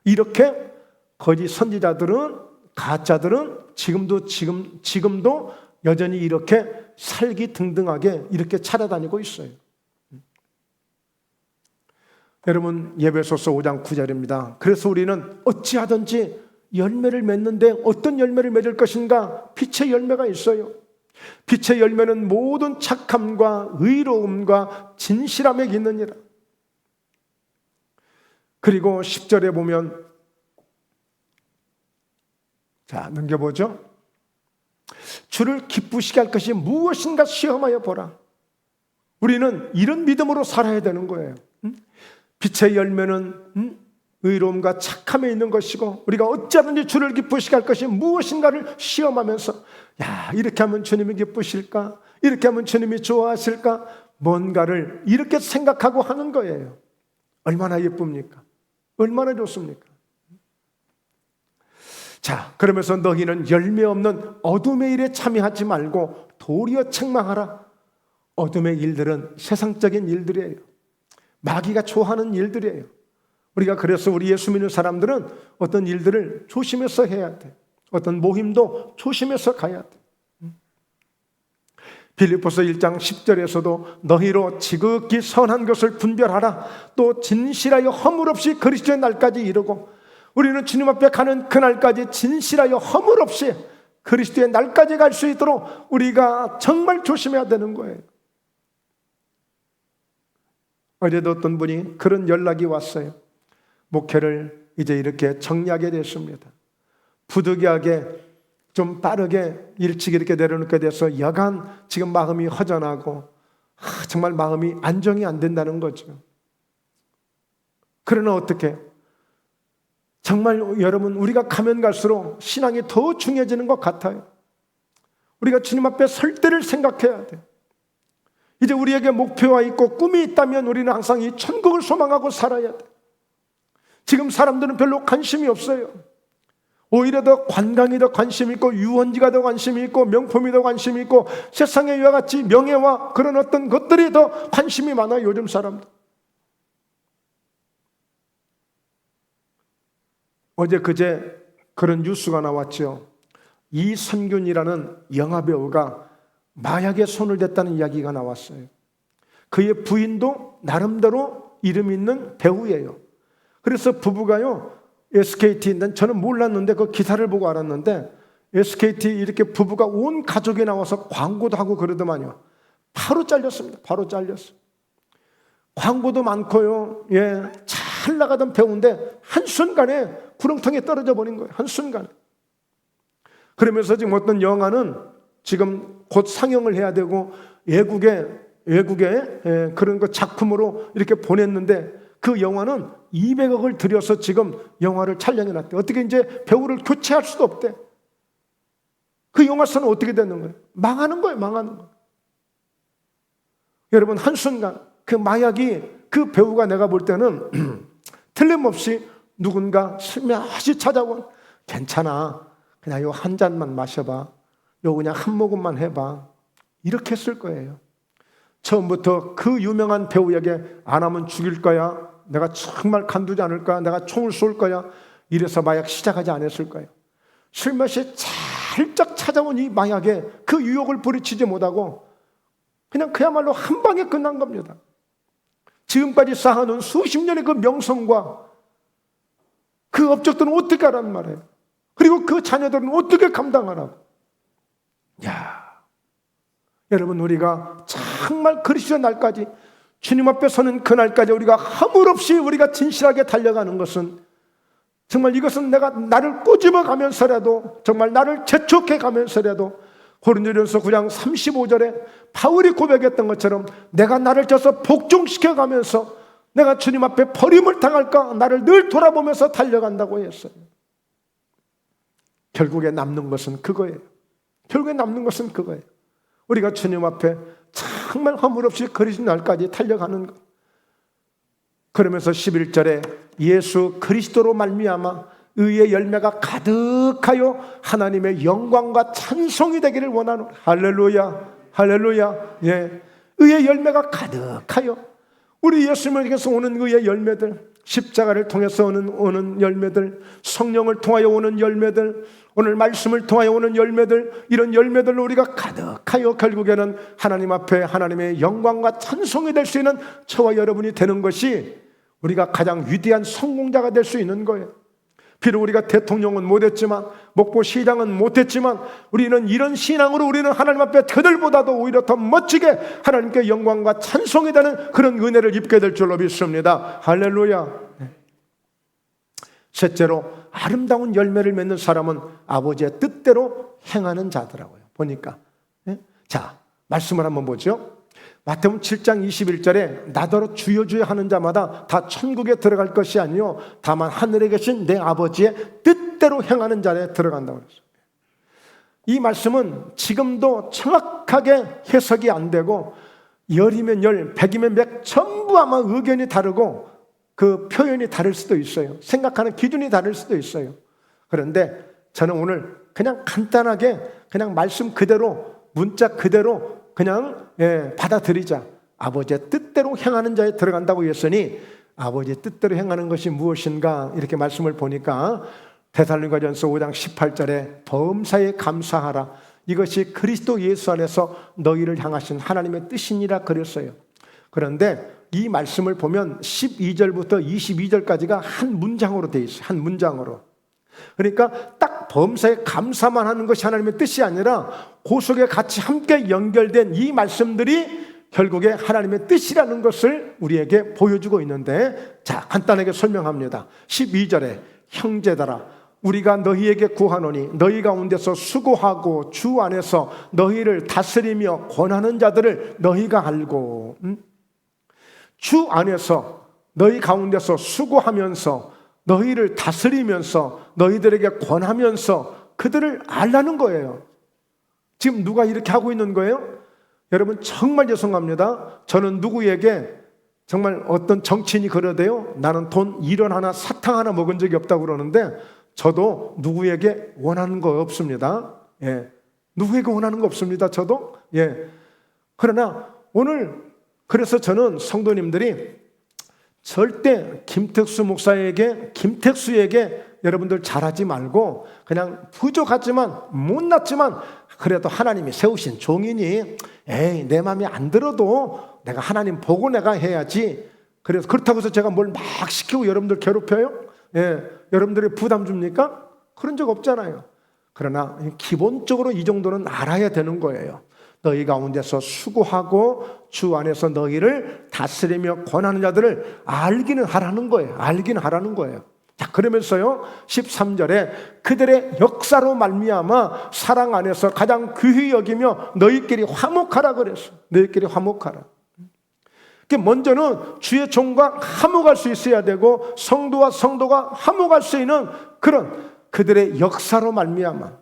Speaker 1: 이렇게 거짓 선지자들은, 가짜들은 지금도 여전히 이렇게 살기등등하게 이렇게 찾아다니고 있어요. 여러분 예배소서 5장 9절입니다. 그래서 우리는 어찌하든지 열매를 맺는데 어떤 열매를 맺을 것인가? 빛의 열매가 있어요. 빛의 열매는 모든 착함과 의로움과 진실함에 있느니라. 그리고 10절에 보면, 자 넘겨보죠. 주를 기쁘시게 할 것이 무엇인가 시험하여 보라. 우리는 이런 믿음으로 살아야 되는 거예요. 빛의 열매는 의로움과 착함에 있는 것이고 우리가 어찌하든지 주를 기쁘시게 할 것이 무엇인가를 시험하면서 야, 이렇게 하면 주님이 기쁘실까? 이렇게 하면 주님이 좋아하실까? 뭔가를 이렇게 생각하고 하는 거예요. 얼마나 예쁩니까? 얼마나 좋습니까? 자, 그러면서 너희는 열매 없는 어둠의 일에 참여하지 말고 도리어 책망하라. 어둠의 일들은 세상적인 일들이에요. 마귀가 좋아하는 일들이에요. 우리가 그래서 우리 예수 믿는 사람들은 어떤 일들을 조심해서 해야 돼. 어떤 모임도 조심해서 가야 돼. 빌립보서 1장 10절에서도 너희로 지극히 선한 것을 분별하라. 또 진실하여 허물 없이 그리스도의 날까지 이르고, 우리는 주님 앞에 가는 그날까지 진실하여 허물 없이 그리스도의 날까지 갈 수 있도록 우리가 정말 조심해야 되는 거예요. 어제도 어떤 분이 그런 연락이 왔어요. 목회를 이제 이렇게 정리하게 됐습니다. 부득이하게 좀 빠르게 일찍 이렇게 내려놓게 돼서 여간 지금 마음이 허전하고 정말 마음이 안정이 안 된다는 거죠. 그러나 어떻게? 정말 여러분 우리가 가면 갈수록 신앙이 더 중요해지는 것 같아요. 우리가 주님 앞에 설 때를 생각해야 돼요. 이제 우리에게 목표가 있고 꿈이 있다면 우리는 항상 이 천국을 소망하고 살아야 돼. 지금 사람들은 별로 관심이 없어요. 오히려 더 관광이 더 관심 있고 유원지가 더 관심이 있고 명품이 더 관심이 있고 세상의 이와 같이 명예와 그런 어떤 것들이 더 관심이 많아요. 요즘 사람들. 어제 그제 그런 뉴스가 나왔죠. 이선균이라는 영화배우가 마약에 손을 댔다는 이야기가 나왔어요. 그의 부인도 나름대로 이름 있는 배우예요. 그래서 부부가요, SKT, 저는 몰랐는데 그 기사를 보고 알았는데 SKT 이렇게 부부가 온 가족이 나와서 광고도 하고 그러더만요. 바로 잘렸습니다. 바로 잘렸어. 광고도 많고요. 예, 잘 나가던 배우인데 한순간에 구렁텅이에 떨어져 버린 거예요. 한순간에. 그러면서 지금 어떤 영화는 지금 곧 상영을 해야 되고 외국에 그런 거 작품으로 이렇게 보냈는데 그 영화는 200억을 들여서 지금 영화를 촬영해 놨대. 어떻게 이제 배우를 교체할 수도 없대. 그 영화사는 어떻게 되는 거예요? 망하는 거예요. 망하는 거예요. 여러분, 한순간 그 마약이 그 배우가 내가 볼 때는 틀림없이 누군가 슬며시 찾아온, 괜찮아, 그냥 요 한 잔만 마셔봐, 요 그냥 한 모금만 해봐, 이렇게 했을 거예요. 처음부터 그 유명한 배우에게 안 하면 죽일 거야, 내가 정말 간두지 않을 거야, 내가 총을 쏠 거야, 이래서 마약 시작하지 않았을 거예요. 슬며시 살짝 찾아온 이 마약에 그 유혹을 부리치지 못하고 그냥 그야말로 한 방에 끝난 겁니다. 지금까지 쌓아놓은 수십 년의 그 명성과 그 업적들은 어떻게 하란 말이에요. 그리고 그 자녀들은 어떻게 감당하라고. 여러분, 우리가 정말 그리스도의 날까지, 주님 앞에 서는 그날까지 우리가 허물없이 우리가 진실하게 달려가는 것은, 정말 이것은 내가 나를 꼬집어 가면서라도, 정말 나를 재촉해 가면서라도, 고린도전서 9장 35절에 바울이 고백했던 것처럼 내가 나를 져서 복종시켜 가면서 내가 주님 앞에 버림을 당할까 나를 늘 돌아보면서 달려간다고 했어요. 결국에 남는 것은 그거예요. 결국에 남는 것은 그거예요. 우리가 주님 앞에 정말 허물없이 그리스도 날까지 달려가는 것. 그러면서 11절에 예수 그리스도로 말미암아 의의 열매가 가득하여 하나님의 영광과 찬송이 되기를 원하노라. 할렐루야, 할렐루야. 예, 의의 열매가 가득하여, 우리 예수님에게서 오는 의의 열매들, 십자가를 통해서 오는 열매들, 성령을 통하여 오는 열매들, 오늘 말씀을 통하여 오는 열매들, 이런 열매들로 우리가 가득하여 결국에는 하나님 앞에 하나님의 영광과 찬송이 될 수 있는 저와 여러분이 되는 것이 우리가 가장 위대한 성공자가 될 수 있는 거예요. 비록 우리가 대통령은 못했지만, 목포시장은 못했지만, 우리는 이런 신앙으로 우리는 하나님 앞에 그들보다도 오히려 더 멋지게 하나님께 영광과 찬송이 되는 그런 은혜를 입게 될 줄로 믿습니다. 할렐루야. 셋째로, 아름다운 열매를 맺는 사람은 아버지의 뜻대로 행하는 자더라고요. 보니까. 자, 말씀을 한번 보죠. 마태복음 7장 21절에 나더러 주여 주여 하는 자마다 다 천국에 들어갈 것이 아니요 다만 하늘에 계신 내 아버지의 뜻대로 행하는 자에 들어간다고 그랬어요. 이 말씀은 지금도 정확하게 해석이 안 되고, 열이면 열, 백이면 백, 전부 아마 의견이 다르고 그 표현이 다를 수도 있어요. 생각하는 기준이 다를 수도 있어요. 그런데 저는 오늘 그냥 간단하게 그냥 말씀 그대로, 문자 그대로 그냥 받아들이자. 아버지의 뜻대로 행하는 자에 들어간다고 했으니 아버지의 뜻대로 행하는 것이 무엇인가, 이렇게 말씀을 보니까 데살로니가전서 5장 18절에 범사에 감사하라, 이것이 그리스도 예수 안에서 너희를 향하신 하나님의 뜻이니라 그랬어요. 그런데 이 말씀을 보면 12절부터 22절까지가 한 문장으로 되어 있어요. 한 문장으로. 그러니까 딱 범사에 감사만 하는 것이 하나님의 뜻이 아니라 그 속에 같이 함께 연결된 이 말씀들이 결국에 하나님의 뜻이라는 것을 우리에게 보여주고 있는데, 자, 간단하게 설명합니다. 12절에 형제들아 우리가 너희에게 구하노니 너희 가운데서 수고하고 주 안에서 너희를 다스리며 권하는 자들을 너희가 알고, 주 안에서 너희 가운데서 수고하면서 너희를 다스리면서 너희들에게 권하면서 그들을 알라는 거예요. 지금 누가 이렇게 하고 있는 거예요? 여러분, 정말 죄송합니다. 저는 누구에게 정말 어떤 정치인이 그러대요. 나는 돈 1원 하나 사탕 하나 먹은 적이 없다고 그러는데, 저도 누구에게 원하는 거 없습니다. 예, 누구에게 원하는 거 없습니다. 저도. 예. 그러나 오늘 그래서 저는 성도님들이 절대 김택수에게 여러분들 잘하지 말고, 그냥 부족하지만 못났지만 그래도 하나님이 세우신 종이니 에이 내 마음에 안 들어도 내가 하나님 보고 내가 해야지, 그래서 그렇다고 해서 제가 뭘 막 시키고 여러분들 괴롭혀요? 예, 여러분들이 부담 줍니까? 그런 적 없잖아요. 그러나 기본적으로 이 정도는 알아야 되는 거예요. 너희 가운데서 수고하고 주 안에서 너희를 다스리며 권하는 자들을 알기는 하라는 거예요. 알긴 하라는 거예요. 자, 그러면서요 13절에 그들의 역사로 말미암아 사랑 안에서 가장 귀히 여기며 너희끼리 화목하라 그랬어. 너희끼리 화목하라. 먼저는 주의 종과 화목할 수 있어야 되고 성도와 성도가 화목할 수 있는 그런 그들의 역사로 말미암아,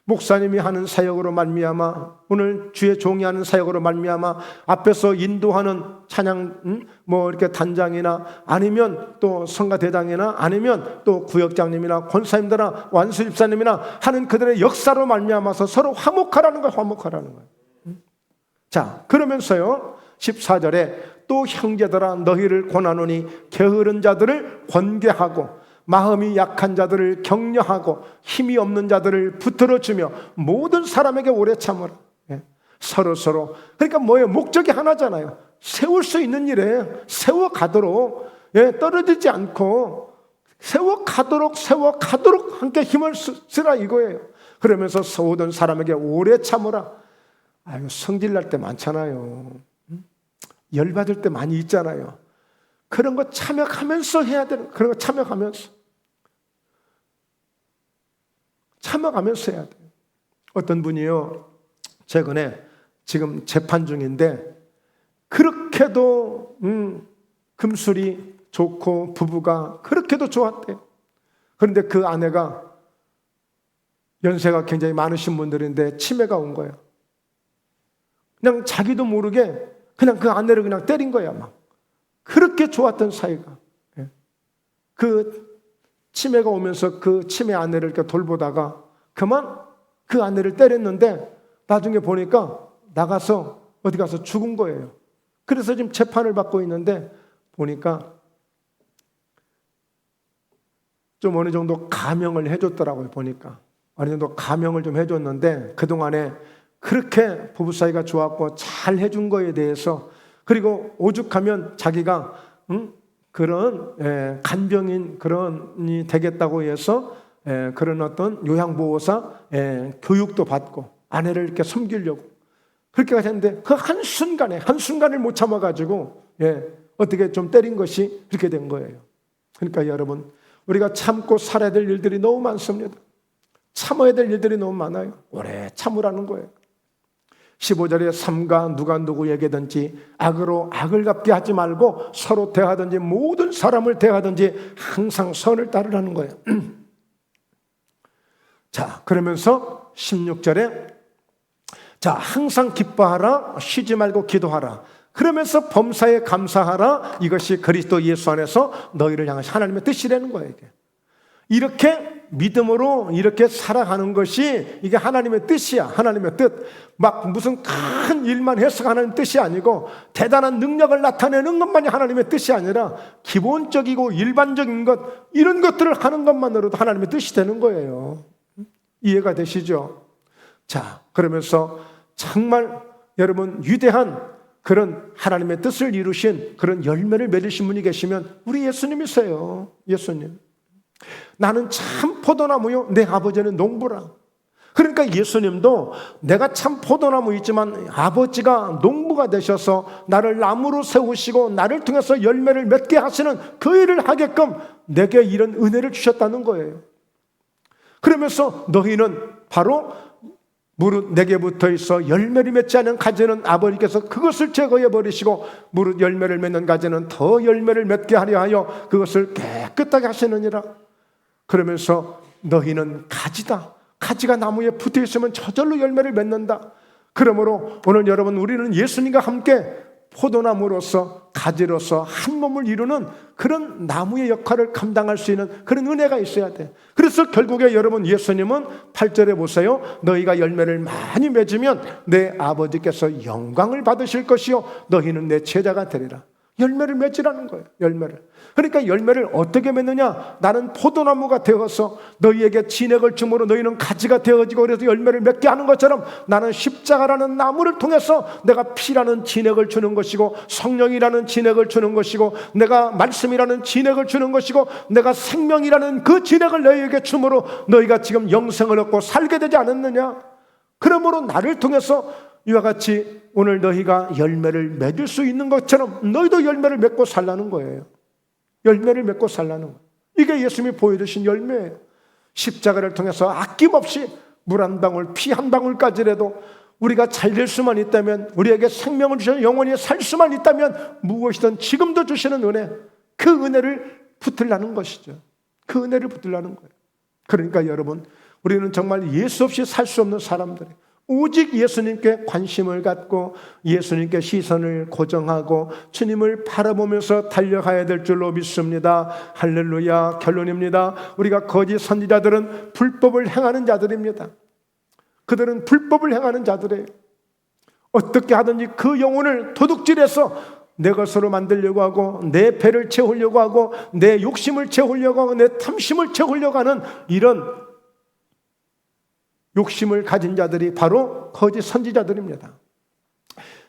Speaker 1: 목사님이 하는 사역으로 말미암아, 오늘 주의 종이 하는 사역으로 말미암아, 앞에서 인도하는 찬양 이렇게 단장이나 아니면 또 성가대장이나 아니면 또 구역장님이나 권사님들이나 완수집사님이나 하는 그들의 역사로 말미암아서 서로 화목하라는 거예요. 화목하라는 거예요. 자, 그러면서요 14절에 또 형제들아 너희를 권하노니 게으른 자들을 권계하고 마음이 약한 자들을 격려하고 힘이 없는 자들을 붙들어주며 모든 사람에게 오래 참으라. 서로 그러니까 뭐예요? 목적이 하나잖아요. 세울 수 있는 일에 세워가도록, 떨어지지 않고 세워가도록 함께 힘을 쓰라 이거예요. 그러면서 모든 사람에게 오래 참으라. 아유, 성질날 때 많잖아요. 열받을 때 많이 있잖아요. 그런 거 참여하면서 해야 되는, 그런 거 참여하면서 해야 돼요. 어떤 분이요, 최근에 지금 재판 중인데 그렇게도 금술이 좋고 부부가 그렇게도 좋았대요. 그런데 그 아내가 연세가 굉장히 많으신 분들인데 치매가 온 거예요. 그냥 자기도 모르게 그냥 그 아내를 그냥 때린 거야. 막 그렇게 좋았던 사이가, 그 치매가 오면서 그 치매 아내를 이렇게 돌보다가 그만 그 아내를 때렸는데 나중에 보니까 나가서 어디 가서 죽은 거예요. 그래서 지금 재판을 받고 있는데 보니까 좀 어느 정도 감형을 해줬더라고요. 보니까 어느 정도 감형을 좀 해줬는데 그동안에 그렇게 부부 사이가 좋았고 잘 해준 거에 대해서, 그리고 오죽하면 자기가 그런 간병인 그런이 되겠다고 해서 그런 어떤 요양보호사 교육도 받고 아내를 이렇게 섬기려고 그렇게 하셨는데 그 한순간을 못 참아가지고 어떻게 좀 때린 것이 그렇게 된 거예요. 그러니까 여러분, 우리가 참고 살아야 될 일들이 너무 많습니다. 참아야 될 일들이 너무 많아요. 오래 참으라는 거예요. 15절에 삼가 누가 누구에게든지 악으로 악을 갚게 하지 말고 서로 대하든지 모든 사람을 대하든지 항상 선을 따르라는 거예요. 자, 그러면서 16절에 자, 항상 기뻐하라, 쉬지 말고 기도하라, 그러면서 범사에 감사하라, 이것이 그리스도 예수 안에서 너희를 향한 하나님의 뜻이라는 거예요. 이렇게 믿음으로 이렇게 살아가는 것이 이게 하나님의 뜻이야. 하나님의 뜻. 막 무슨 큰 일만 해서 하나님의 뜻이 아니고 대단한 능력을 나타내는 것만이 하나님의 뜻이 아니라 기본적이고 일반적인 것, 이런 것들을 하는 것만으로도 하나님의 뜻이 되는 거예요. 이해가 되시죠? 자, 그러면서 정말 여러분 위대한 그런 하나님의 뜻을 이루신 그런 열매를 맺으신 분이 계시면 우리 예수님이세요. 예수님. 나는 참 포도나무요, 내 아버지는 농부라. 그러니까 예수님도 내가 참 포도나무이지만 아버지가 농부가 되셔서 나를 나무로 세우시고 나를 통해서 열매를 맺게 하시는 그 일을 하게끔 내게 이런 은혜를 주셨다는 거예요. 그러면서 너희는 바로 무릇 내게 붙어 있어 열매를 맺지 않은 가지는 아버지께서 그것을 제거해 버리시고 무릇 열매를 맺는 가지는 더 열매를 맺게 하려 하여 그것을 깨끗하게 하시느니라. 그러면서 너희는 가지다. 가지가 나무에 붙어 있으면 저절로 열매를 맺는다. 그러므로 오늘 여러분, 우리는 예수님과 함께 포도나무로서 가지로서 한 몸을 이루는 그런 나무의 역할을 감당할 수 있는 그런 은혜가 있어야 돼. 그래서 결국에 여러분, 예수님은 8절에 보세요. 너희가 열매를 많이 맺으면 내 아버지께서 영광을 받으실 것이요 너희는 내 제자가 되리라. 열매를 맺으라는 거예요. 열매를. 그러니까 열매를 어떻게 맺느냐? 나는 포도나무가 되어서 너희에게 진액을 주므로 너희는 가지가 되어지고 그래서 열매를 맺게 하는 것처럼 나는 십자가라는 나무를 통해서 내가 피라는 진액을 주는 것이고 성령이라는 진액을 주는 것이고 내가 말씀이라는 진액을 주는 것이고 내가 생명이라는 그 진액을 너희에게 주므로 너희가 지금 영생을 얻고 살게 되지 않았느냐? 그러므로 나를 통해서 이와 같이 오늘 너희가 열매를 맺을 수 있는 것처럼 너희도 열매를 맺고 살라는 거예요. 열매를 맺고 살라는 거예요. 이게 예수님이 보여주신 열매예요. 십자가를 통해서 아낌없이 물 한 방울, 피 한 방울까지라도 우리가 잘 될 수만 있다면, 우리에게 생명을 주셔서 영원히 살 수만 있다면 무엇이든 지금도 주시는 은혜, 그 은혜를 붙들라는 것이죠. 그 은혜를 붙들라는 거예요. 그러니까 여러분, 우리는 정말 예수 없이 살 수 없는 사람들이에요. 오직 예수님께 관심을 갖고 예수님께 시선을 고정하고 주님을 바라보면서 달려가야 될 줄로 믿습니다. 할렐루야. 결론입니다. 우리가 거짓 선지자들은 불법을 행하는 자들입니다. 그들은 불법을 행하는 자들이에요. 어떻게 하든지 그 영혼을 도둑질해서 내 것으로 만들려고 하고, 내 배를 채우려고 하고, 내 욕심을 채우려고 하고, 내 탐심을 채우려고 하는 이런 욕심을 가진 자들이 바로 거짓 선지자들입니다.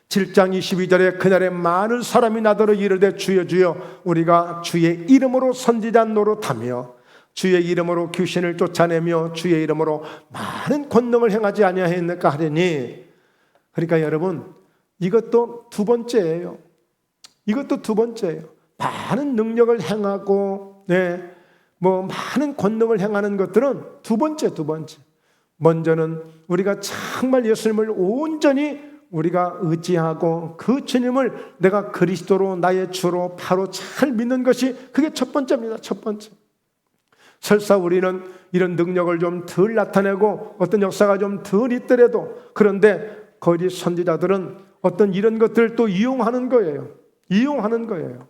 Speaker 1: 7장 22절에 그날에 많은 사람이 나더러 이르되 주여 주여 우리가 주의 이름으로 선지자 노릇하며 주의 이름으로 귀신을 쫓아내며 주의 이름으로 많은 권능을 행하지 아니하였느까 하리니. 그러니까 여러분, 이것도 두 번째예요. 이것도 두 번째예요. 많은 능력을 행하고 많은 권능을 행하는 것들은 두 번째. 먼저는 우리가 정말 예수님을 온전히 우리가 의지하고 그 주님을 내가 그리스도로 나의 주로 바로 잘 믿는 것이 그게 첫 번째입니다. 첫 번째. 설사 우리는 이런 능력을 좀 덜 나타내고 어떤 역사가 좀 덜 있더라도, 그런데 거짓 선지자들은 어떤 이런 것들을 또 이용하는 거예요. 이용하는 거예요.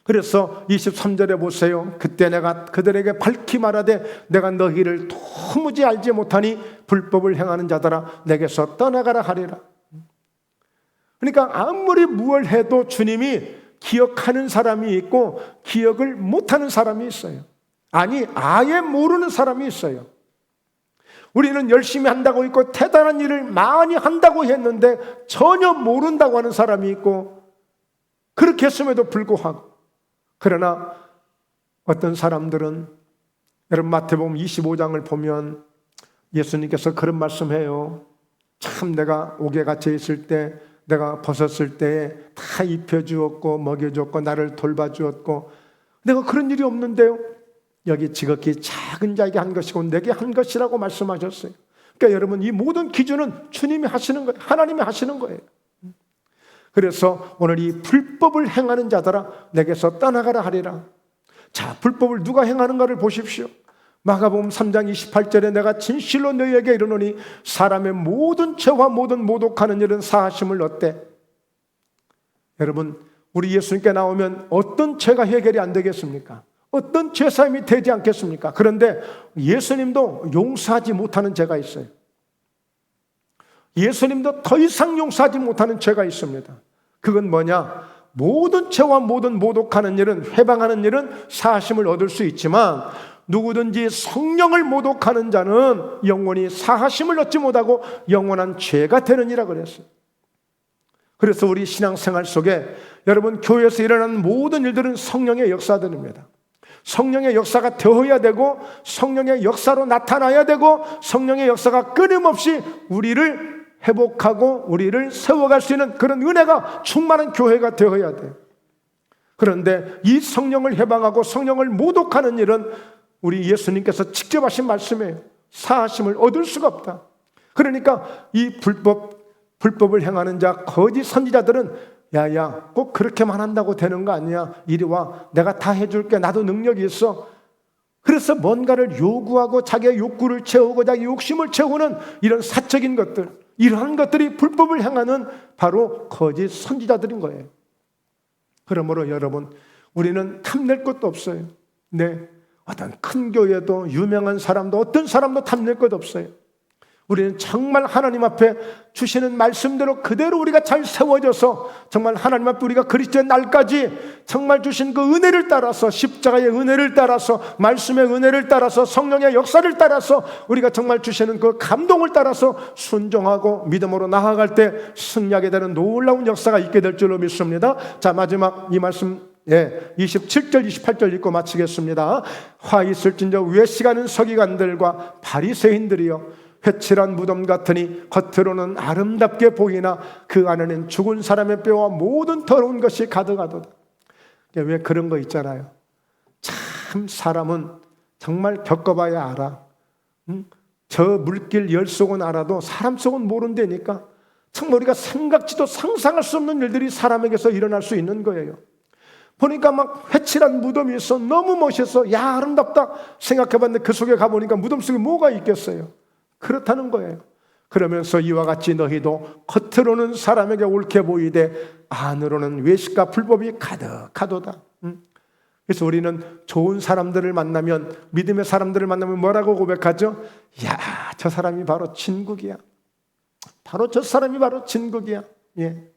Speaker 1: 그래서 23절에 보세요. 그때 내가 그들에게 밝히 말하되 내가 너희를 도무지 알지 못하니 불법을 행하는 자들아 내게서 떠나가라 하리라. 그러니까 아무리 무엇을 해도 주님이 기억하는 사람이 있고 기억을 못하는 사람이 있어요. 아니, 아예 모르는 사람이 있어요. 우리는 열심히 한다고 있고 대단한 일을 많이 한다고 했는데 전혀 모른다고 하는 사람이 있고, 그렇게 했음에도 불구하고, 그러나 어떤 사람들은, 여러분 마태복음 25장을 보면 예수님께서 그런 말씀해요. 참 내가 옥에 갇혀 있을 때, 내가 벗었을 때 다 입혀주었고 먹여주었고 나를 돌봐주었고 내가 그런 일이 없는데요. 여기 지극히 작은 자에게 한 것이고 내게 한 것이라고 말씀하셨어요. 그러니까 여러분, 이 모든 기준은 주님이 하시는 거예요. 하나님이 하시는 거예요. 그래서 오늘 이 불법을 행하는 자들아 내게서 떠나가라 하리라. 자, 불법을 누가 행하는가를 보십시오. 마가복음 3장 28절에 내가 진실로 너희에게 이르노니 사람의 모든 죄와 모든 모독하는 일은 사하심을 얻되. 여러분, 우리 예수님께 나오면 어떤 죄가 해결이 안 되겠습니까? 어떤 죄사함이 되지 않겠습니까? 그런데 예수님도 용서하지 못하는 죄가 있어요. 예수님도 더 이상 용서하지 못하는 죄가 있습니다. 그건 뭐냐? 모든 죄와 모든 모독하는 일은, 회방하는 일은 사하심을 얻을 수 있지만 누구든지 성령을 모독하는 자는 영원히 사하심을 얻지 못하고 영원한 죄가 되느니라 그랬어요. 그래서 우리 신앙생활 속에 여러분, 교회에서 일어나는 모든 일들은 성령의 역사들입니다. 성령의 역사가 되어야 되고 성령의 역사로 나타나야 되고 성령의 역사가 끊임없이 우리를 회복하고 우리를 세워갈 수 있는 그런 은혜가 충만한 교회가 되어야 돼요. 그런데 이 성령을 해방하고 성령을 모독하는 일은 우리 예수님께서 직접 하신 말씀이에요. 사하심을 얻을 수가 없다. 그러니까 이 불법을 행하는 자, 거짓 선지자들은 야야, 꼭 그렇게만 한다고 되는 거 아니야. 이리 와, 내가 다 해줄게. 나도 능력이 있어. 그래서 뭔가를 요구하고 자기의 욕구를 채우고 자기 욕심을 채우는 이런 사적인 것들, 이러한 것들이 불법을 행하는 바로 거짓 선지자들인 거예요. 그러므로 여러분, 우리는 탐낼 것도 없어요. 네, 어떤 큰 교회도 유명한 사람도 어떤 사람도 탐낼 것 없어요. 우리는 정말 하나님 앞에 주시는 말씀대로 그대로 우리가 잘 세워져서 정말 하나님 앞에 우리가 그리스도의 날까지 정말 주신 그 은혜를 따라서, 십자가의 은혜를 따라서, 말씀의 은혜를 따라서, 성령의 역사를 따라서 우리가 정말 주시는 그 감동을 따라서 순종하고 믿음으로 나아갈 때 승리하게 되는 놀라운 역사가 있게 될 줄로 믿습니다. 자, 마지막 이 말씀 27절 28절 읽고 마치겠습니다. 화 있을진저 외식하는 서기관들과 바리새인들이여 회칠한 무덤 같으니 겉으로는 아름답게 보이나 그 안에는 죽은 사람의 뼈와 모든 더러운 것이 가득하도다. 왜 그런 거 있잖아요. 참 사람은 정말 겪어봐야 알아. 저 물길 열 속은 알아도 사람 속은 모른다니까. 정말 우리가 생각지도 상상할 수 없는 일들이 사람에게서 일어날 수 있는 거예요. 보니까 막 회칠한 무덤이 있어. 너무 멋있어. 야, 아름답다 생각해봤는데 그 속에 가보니까 무덤 속에 뭐가 있겠어요. 그렇다는 거예요. 그러면서 이와 같이 너희도 겉으로는 사람에게 옳게 보이되 안으로는 외식과 불법이 가득하도다. 그래서 우리는 좋은 사람들을 만나면, 믿음의 사람들을 만나면 뭐라고 고백하죠? 야, 저 사람이 바로 진국이야. 바로 저 사람이 바로 진국이야. 예.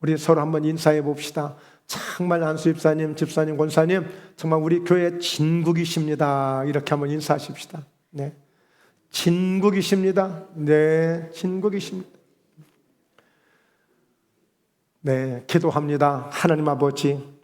Speaker 1: 우리 서로 한번 인사해 봅시다. 정말 안수 집사님, 권사님, 정말 우리 교회 진국이십니다. 이렇게 한번 인사하십시다. 네. 진국이십니다. 네, 진국이십니다. 네, 기도합니다. 하나님 아버지,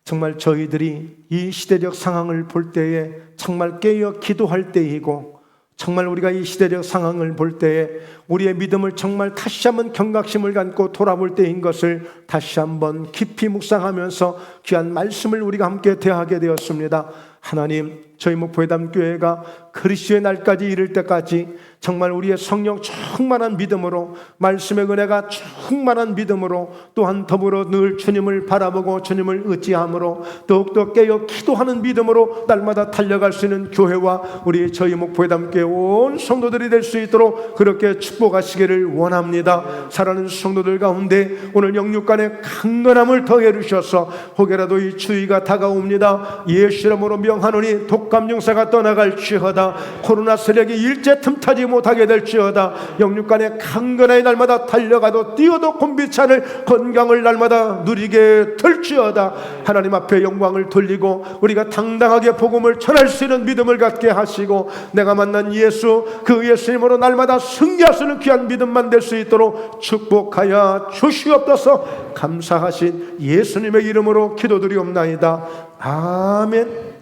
Speaker 1: 정말 저희들이 이 시대적 상황을 볼 때에 정말 깨어 기도할 때이고, 정말 우리가 이 시대적 상황을 볼 때에 우리의 믿음을 정말 다시 한번 경각심을 갖고 돌아볼 때인 것을 다시 한번 깊이 묵상하면서 귀한 말씀을 우리가 함께 대하게 되었습니다. 하나님, 저희 목포회담교회가 그리스도의 날까지 이를 때까지 정말 우리의 성령 충만한 믿음으로, 말씀의 은혜가 충만한 믿음으로, 또한 더불어 늘 주님을 바라보고 주님을 의지함으로 더욱더 깨어 기도하는 믿음으로 날마다 달려갈 수 있는 교회와 우리 저희 목포회담교회 온 성도들이 될 수 있도록 그렇게 축복하시기를 원합니다. 사랑하는 성도들 가운데 오늘 영육간의 강건함을 더해 주셔서 혹여라도 이 주의가 다가옵니다. 예수 이름으로 명하노니 독감 용사가 떠나갈지어다. 코로나 세력이 일제 틈타지 못하게 될지어다. 영육간의 강건함이 날마다 달려가도 뛰어도 곤비치 않을 건강을 날마다 누리게 될지어다. 하나님 앞에 영광을 돌리고 우리가 당당하게 복음을 전할 수 있는 믿음을 갖게 하시고, 내가 만난 예수, 그 예수님으로 날마다 승리할 수 있는 귀한 믿음만 될 수 있도록 축복하여 주시옵소서. 감사하신 예수님의 이름으로 기도드리옵나이다. 아멘.